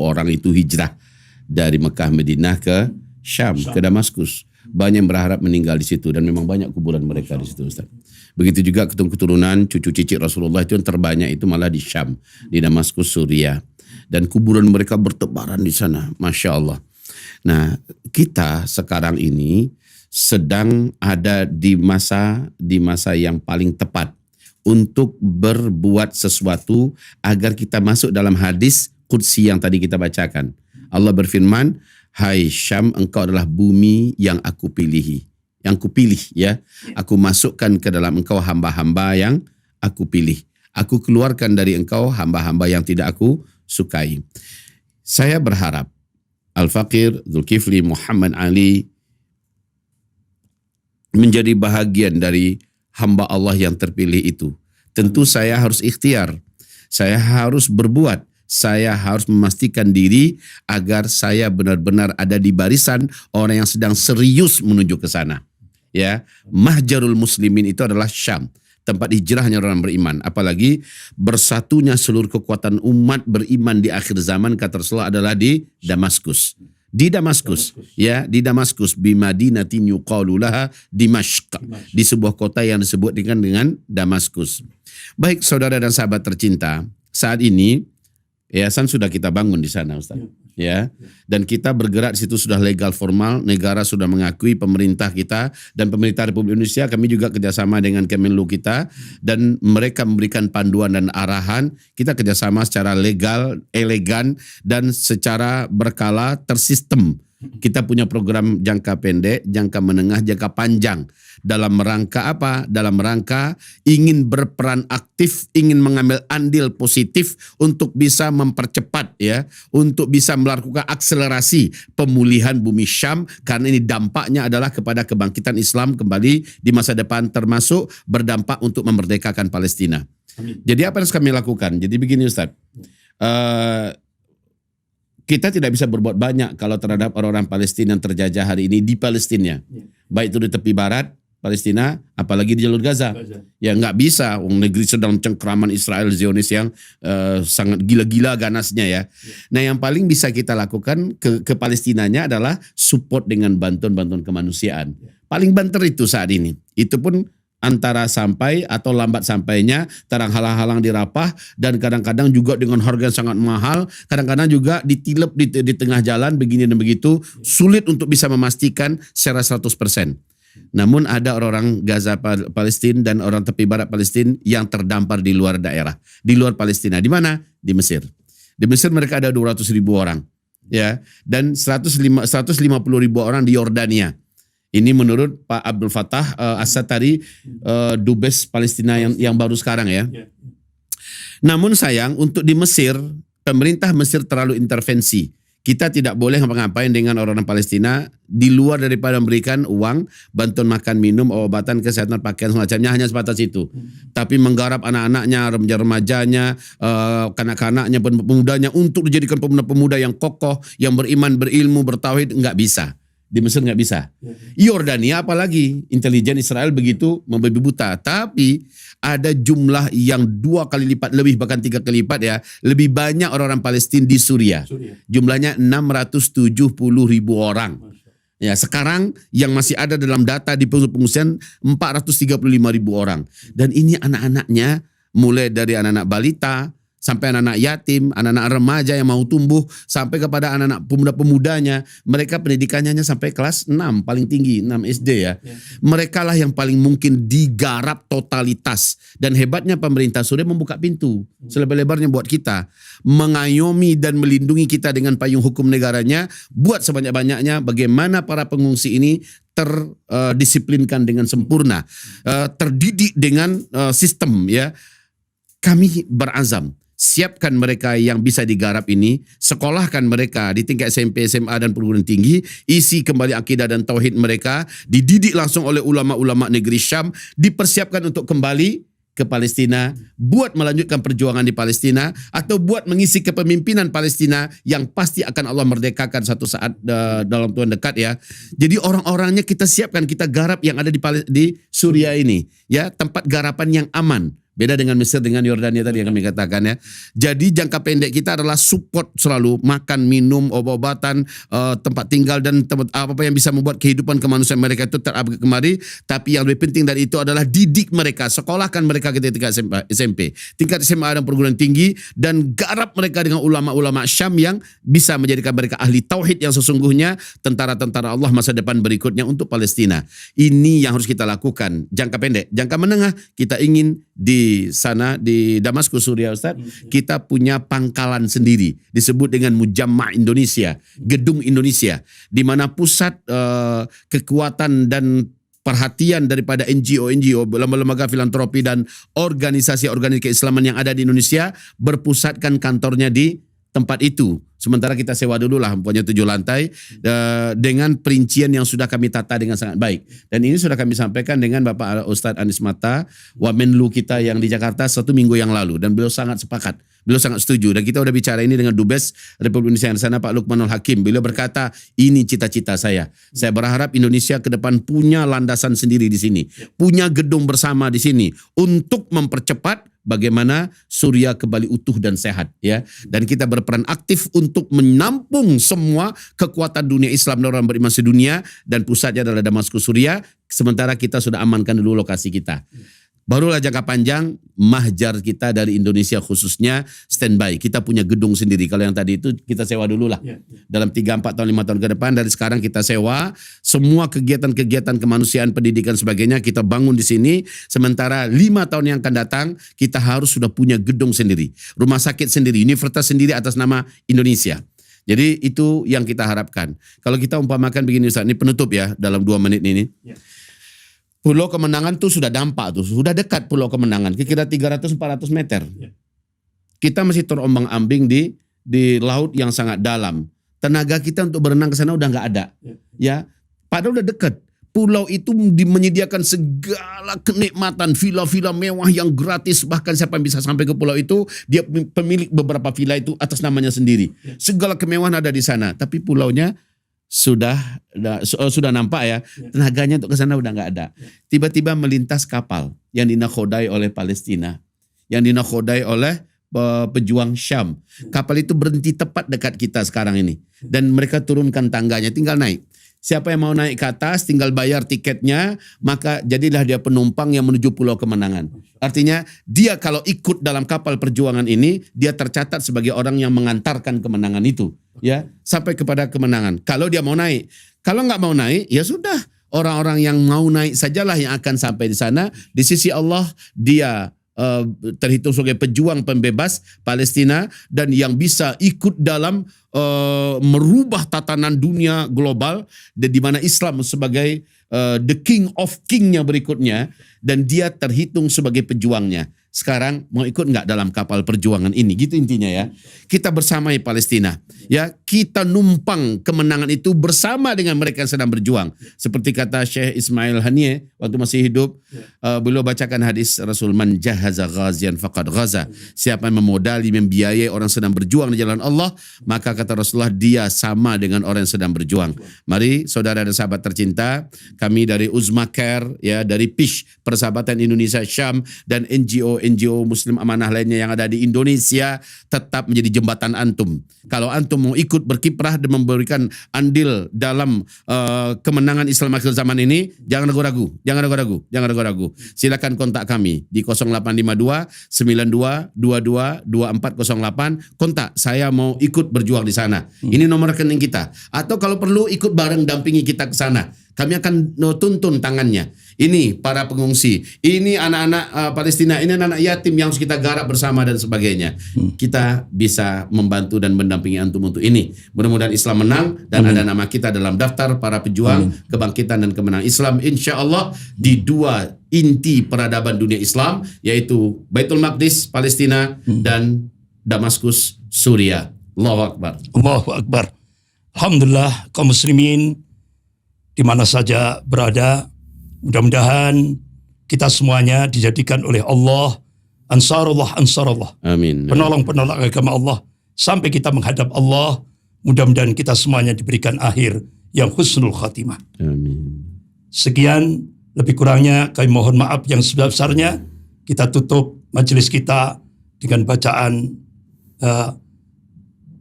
Speaker 2: orang itu hijrah dari Mekah Madinah ke Syam, ke Damaskus. Banyak berharap meninggal di situ dan memang banyak kuburan mereka di situ, Ustaz. Begitu juga keturunan cucu cicit Rasulullah itu yang terbanyak itu malah di Syam, di Damaskus, Suriah. Dan kuburan mereka bertebaran di sana, Masya Allah. Nah, kita sekarang ini sedang ada di masa yang paling tepat untuk berbuat sesuatu agar kita masuk dalam hadis qudsi yang tadi kita bacakan. Allah berfirman, "Hai Syam, engkau adalah bumi yang aku pilih, ya. Aku masukkan ke dalam engkau hamba-hamba yang aku pilih. Aku keluarkan dari engkau hamba-hamba yang tidak aku sukai." Saya berharap Al-Faqir Zulkifli Muhammad Ali menjadi bahagian dari hamba Allah yang terpilih itu. Tentu saya harus ikhtiar, saya harus berbuat, saya harus memastikan diri agar saya benar-benar ada di barisan orang yang sedang serius menuju ke sana. Ya, Mahjarul Muslimin itu adalah Syam, tempat hijrahnya orang beriman. Apalagi bersatunya seluruh kekuatan umat beriman di akhir zaman, kata Rasulullah, adalah di Damaskus. Di Damaskus, ya, di Damaskus, bimadinatin yuqalu laha Dimashq, di sebuah kota yang disebut dengan Damaskus. Baik saudara dan sahabat tercinta, saat ini yayasan sudah kita bangun di sana, Ustaz. Ya, dan kita bergerak di situ sudah legal formal, negara sudah mengakui, pemerintah kita dan pemerintah Republik Indonesia, kami juga kerjasama dengan Kemenlu kita dan mereka memberikan panduan dan arahan. Kita kerjasama secara legal, elegan dan secara berkala, tersistem. Kita punya program jangka pendek, jangka menengah, jangka panjang. Dalam rangka apa? Dalam rangka ingin berperan aktif, ingin mengambil andil positif untuk bisa mempercepat, ya, untuk bisa melakukan akselerasi pemulihan bumi Syam, karena ini dampaknya adalah kepada kebangkitan Islam kembali di masa depan, termasuk berdampak untuk memerdekakan Palestina. Amin. Jadi apa yang harus kami lakukan? Jadi begini Ustaz, kita tidak bisa berbuat banyak kalau terhadap orang-orang Palestina yang terjajah hari ini di Palestina. Baik itu di tepi barat Palestina, apalagi di jalur Gaza. Ya nggak bisa, negeri sedang cengkraman Israel Zionis yang sangat gila-gila ganasnya, ya. Nah yang paling bisa kita lakukan ke Palestinanya adalah support dengan bantuan-bantuan kemanusiaan. Paling banter itu saat ini. Itu pun antara sampai atau lambat sampainya, terang halang-halang di Rafah, dan kadang-kadang juga dengan harga yang sangat mahal, kadang-kadang juga ditilep di tengah jalan begini dan begitu, sulit untuk bisa memastikan secara 100%. Namun ada orang Gaza Palestina dan orang tepi barat Palestina yang terdampar di luar daerah, di luar Palestina. Di mana? Di Mesir. Di Mesir mereka ada 200.000 orang, ya, dan 150.000 orang di Yordania. Ini menurut Pak Abdul Fattah As-Satari, Dubes Palestina yang baru sekarang, ya. Namun sayang, untuk di Mesir, pemerintah Mesir terlalu intervensi. Kita tidak boleh ngapa-ngapain dengan orang-orang Palestina di luar daripada memberikan uang, bantuan makan, minum, obatan, kesehatan, pakaian, semacamnya, hanya sebatas itu. Tapi menggarap anak-anaknya, remaja-remajanya, kanak-kanaknya, pemudanya untuk dijadikan pemuda-pemuda yang kokoh, yang beriman, berilmu, bertauhid, enggak bisa. Di Mesir nggak bisa. Yordania apalagi, intelijen Israel begitu membabi buta. Tapi ada jumlah yang 2 kali lipat lebih, bahkan 3 kali lipat ya, lebih banyak orang-orang Palestina di Suriah. Jumlahnya 670.000 orang. Ya, sekarang yang masih ada dalam data di pengungsian 435.000 orang. Dan ini anak-anaknya mulai dari anak-anak balita, sampai anak-anak yatim, anak-anak remaja yang mau tumbuh, sampai kepada anak-anak pemuda-pemudanya. Mereka pendidikannya hanya sampai kelas 6, paling tinggi, 6 SD ya. Mereka lah yang paling mungkin digarap totalitas. Dan hebatnya pemerintah Suriah membuka pintu selebar-lebarnya buat kita. Mengayomi dan melindungi kita dengan payung hukum negaranya. Buat sebanyak-banyaknya bagaimana para pengungsi ini terdisiplinkan dengan sempurna. Terdidik dengan sistem ya. Kami berazam. Siapkan mereka yang bisa digarap ini, sekolahkan mereka di tingkat SMP, SMA dan perguruan tinggi, isi kembali akidah dan tauhid mereka, dididik langsung oleh ulama-ulama negeri Syam, dipersiapkan untuk kembali ke Palestina, buat melanjutkan perjuangan di Palestina, atau buat mengisi kepemimpinan Palestina yang pasti akan Allah merdekakan satu saat dalam Tuhan dekat ya. Jadi orang-orangnya kita siapkan, kita garap yang ada di Suriah ini, ya, tempat garapan yang aman. Beda dengan Mesir, dengan Yordania tadi yang kami katakan ya. Jadi jangka pendek kita adalah support selalu, makan, minum, obat-obatan, tempat tinggal dan tempat apa-apa yang bisa membuat kehidupan kemanusiaan mereka itu terupgrade kembali. Tapi yang lebih penting dari itu adalah didik mereka, sekolahkan mereka ke tingkat SMP, tingkat SMA dan perguruan tinggi, dan garap mereka dengan ulama-ulama Syam yang bisa menjadikan mereka ahli tauhid yang sesungguhnya, tentara-tentara Allah masa depan berikutnya untuk Palestina. Ini yang harus kita lakukan jangka pendek. Jangka menengah kita ingin di sana di Damaskus Suriah Ustaz, kita punya pangkalan sendiri disebut dengan Mujamma' Indonesia, Gedung Indonesia, di mana pusat kekuatan dan perhatian daripada NGO, lembaga filantropi dan organisasi-organisasi keislaman yang ada di Indonesia berpusatkan kantornya di tempat itu. Sementara kita sewa dulu lah, punya 7 lantai dengan perincian yang sudah kami tata dengan sangat baik. Dan ini sudah kami sampaikan dengan Bapak Ustadz Anies Mata, Wamenlu kita yang di Jakarta 1 minggu yang lalu. Dan beliau sangat sepakat, beliau sangat setuju. Dan kita sudah bicara ini dengan Dubes Republik Indonesia yang di sana, Pak Lukmanul Hakim. Beliau berkata, ini cita-cita saya. Saya berharap Indonesia ke depan punya landasan sendiri di sini. Punya gedung bersama di sini untuk mempercepat bagaimana Suriah kembali utuh dan sehat ya. Dan kita berperan aktif untuk menampung semua kekuatan dunia Islam dan orang beriman sedunia, dan pusatnya adalah Damaskus Suriah, sementara kita sudah amankan dulu lokasi kita. Barulah jangka panjang mahjar kita dari Indonesia khususnya standby. Kita punya gedung sendiri. Kalau yang tadi itu kita sewa dulu lah. Dalam 3, 4 tahun, 5 tahun ke depan, dari sekarang kita sewa. Semua kegiatan-kegiatan kemanusiaan, pendidikan sebagainya kita bangun di sini. Sementara 5 tahun yang akan datang kita harus sudah punya gedung sendiri, rumah sakit sendiri, universitas sendiri atas nama Indonesia. Jadi itu yang kita harapkan. Kalau kita umpamakan begini Ustaz, ini penutup ya dalam 2 menit ini. Pulau Kemenangan tuh sudah dampak tuh, sudah dekat Pulau Kemenangan, kira-kira 300-400 meter. Kita masih terombang-ambing di laut yang sangat dalam. Tenaga kita untuk berenang ke sana udah nggak ada. Ya, padahal udah dekat. Pulau itu menyediakan segala kenikmatan, villa-villa mewah yang gratis. Bahkan siapa yang bisa sampai ke pulau itu, dia pemilik beberapa villa itu atas namanya sendiri. Segala kemewahan ada di sana, tapi pulaunya sudah nampak ya, tenaganya untuk ke sana udah nggak ada. Tiba-tiba melintas kapal yang dinakodai oleh Palestina, yang dinakodai oleh pejuang Syam. Kapal itu berhenti tepat dekat kita sekarang ini, dan mereka turunkan tangganya, tinggal naik. Siapa yang mau naik ke atas tinggal bayar tiketnya, maka jadilah dia penumpang yang menuju Pulau Kemenangan. Artinya dia kalau ikut dalam kapal perjuangan ini, dia tercatat sebagai orang yang mengantarkan kemenangan itu, ya, sampai kepada kemenangan. Kalau dia mau naik, kalau nggak mau naik, ya sudah, orang-orang yang mau naik sajalah yang akan sampai di sana. Di sisi Allah dia terhitung sebagai pejuang pembebas Palestina, dan yang bisa ikut dalam merubah tatanan dunia global, di mana Islam sebagai the king of king-nya berikutnya, dan dia terhitung sebagai pejuangnya. sekarang mau ikut nggak dalam kapal perjuangan ini? Gitu intinya ya. Kita bersamai Palestina. Ya, kita numpang kemenangan itu bersama dengan mereka yang sedang berjuang. Seperti kata Syekh Ismail Haniyeh waktu masih hidup, beliau bacakan hadis Rasul, man jahaza ghazian faqad ghaza. Siapa yang memodali, membiayai orang sedang berjuang di jalan Allah, maka kata Rasulullah, dia sama dengan orang yang sedang berjuang. Mari saudara dan sahabat tercinta, kami dari Uzma Care, ya, dari PISH, Persahabatan Indonesia Syam, dan NGO Muslim amanah lainnya yang ada di Indonesia, tetap menjadi jembatan antum. Kalau antum mau ikut berkiprah dan memberikan andil dalam kemenangan Islam akhir zaman ini, jangan ragu-ragu. Silakan kontak kami di 0852 92 22 2408. Kontak, saya mau ikut berjuang di sana. Ini nomor rekening kita. Atau kalau perlu ikut bareng dampingi kita ke sana. Kami akan tuntun tangannya. Ini para pengungsi, ini anak-anak Palestina, ini anak-anak yatim yang harus kita garap bersama dan sebagainya. Kita bisa membantu dan mendampingi antum untuk ini. Mudah-mudahan Islam menang dan ada nama kita dalam daftar para pejuang kebangkitan dan kemenangan Islam, insya Allah, di dua inti peradaban dunia Islam, yaitu Baitul Maqdis Palestina dan Damaskus Suriah. Allahu Akbar.
Speaker 1: Allahu Akbar. Alhamdulillah, kaum muslimin di mana saja berada, mudah-mudahan kita semuanya dijadikan oleh Allah ansarullah.
Speaker 2: Amin.
Speaker 1: Penolong-penolong agama Allah sampai kita menghadap Allah. Mudah-mudahan kita semuanya diberikan akhir yang husnul khatimah.
Speaker 2: Amin.
Speaker 1: Sekian, lebih kurangnya kami mohon maaf yang sebesar-besarnya. Kita tutup majelis kita dengan bacaan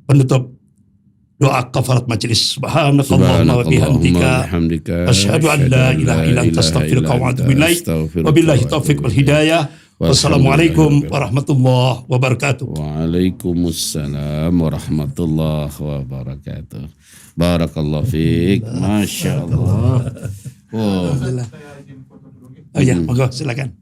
Speaker 1: penutup doa kafarat majelis. Subhanakallahumma wa bihamdika asyhadu an la ilaha illa anta astaghfiruka wa atubu ilaik. Wabillahi taufiq wal hidayah. Wassalamualaikum warahmatullahi wabarakatuh.
Speaker 2: Waalaikumsalam warahmatullahi wabarakatuh. Barakallahu fiik. Masya Allah.
Speaker 1: Oh ya, monggo silakan.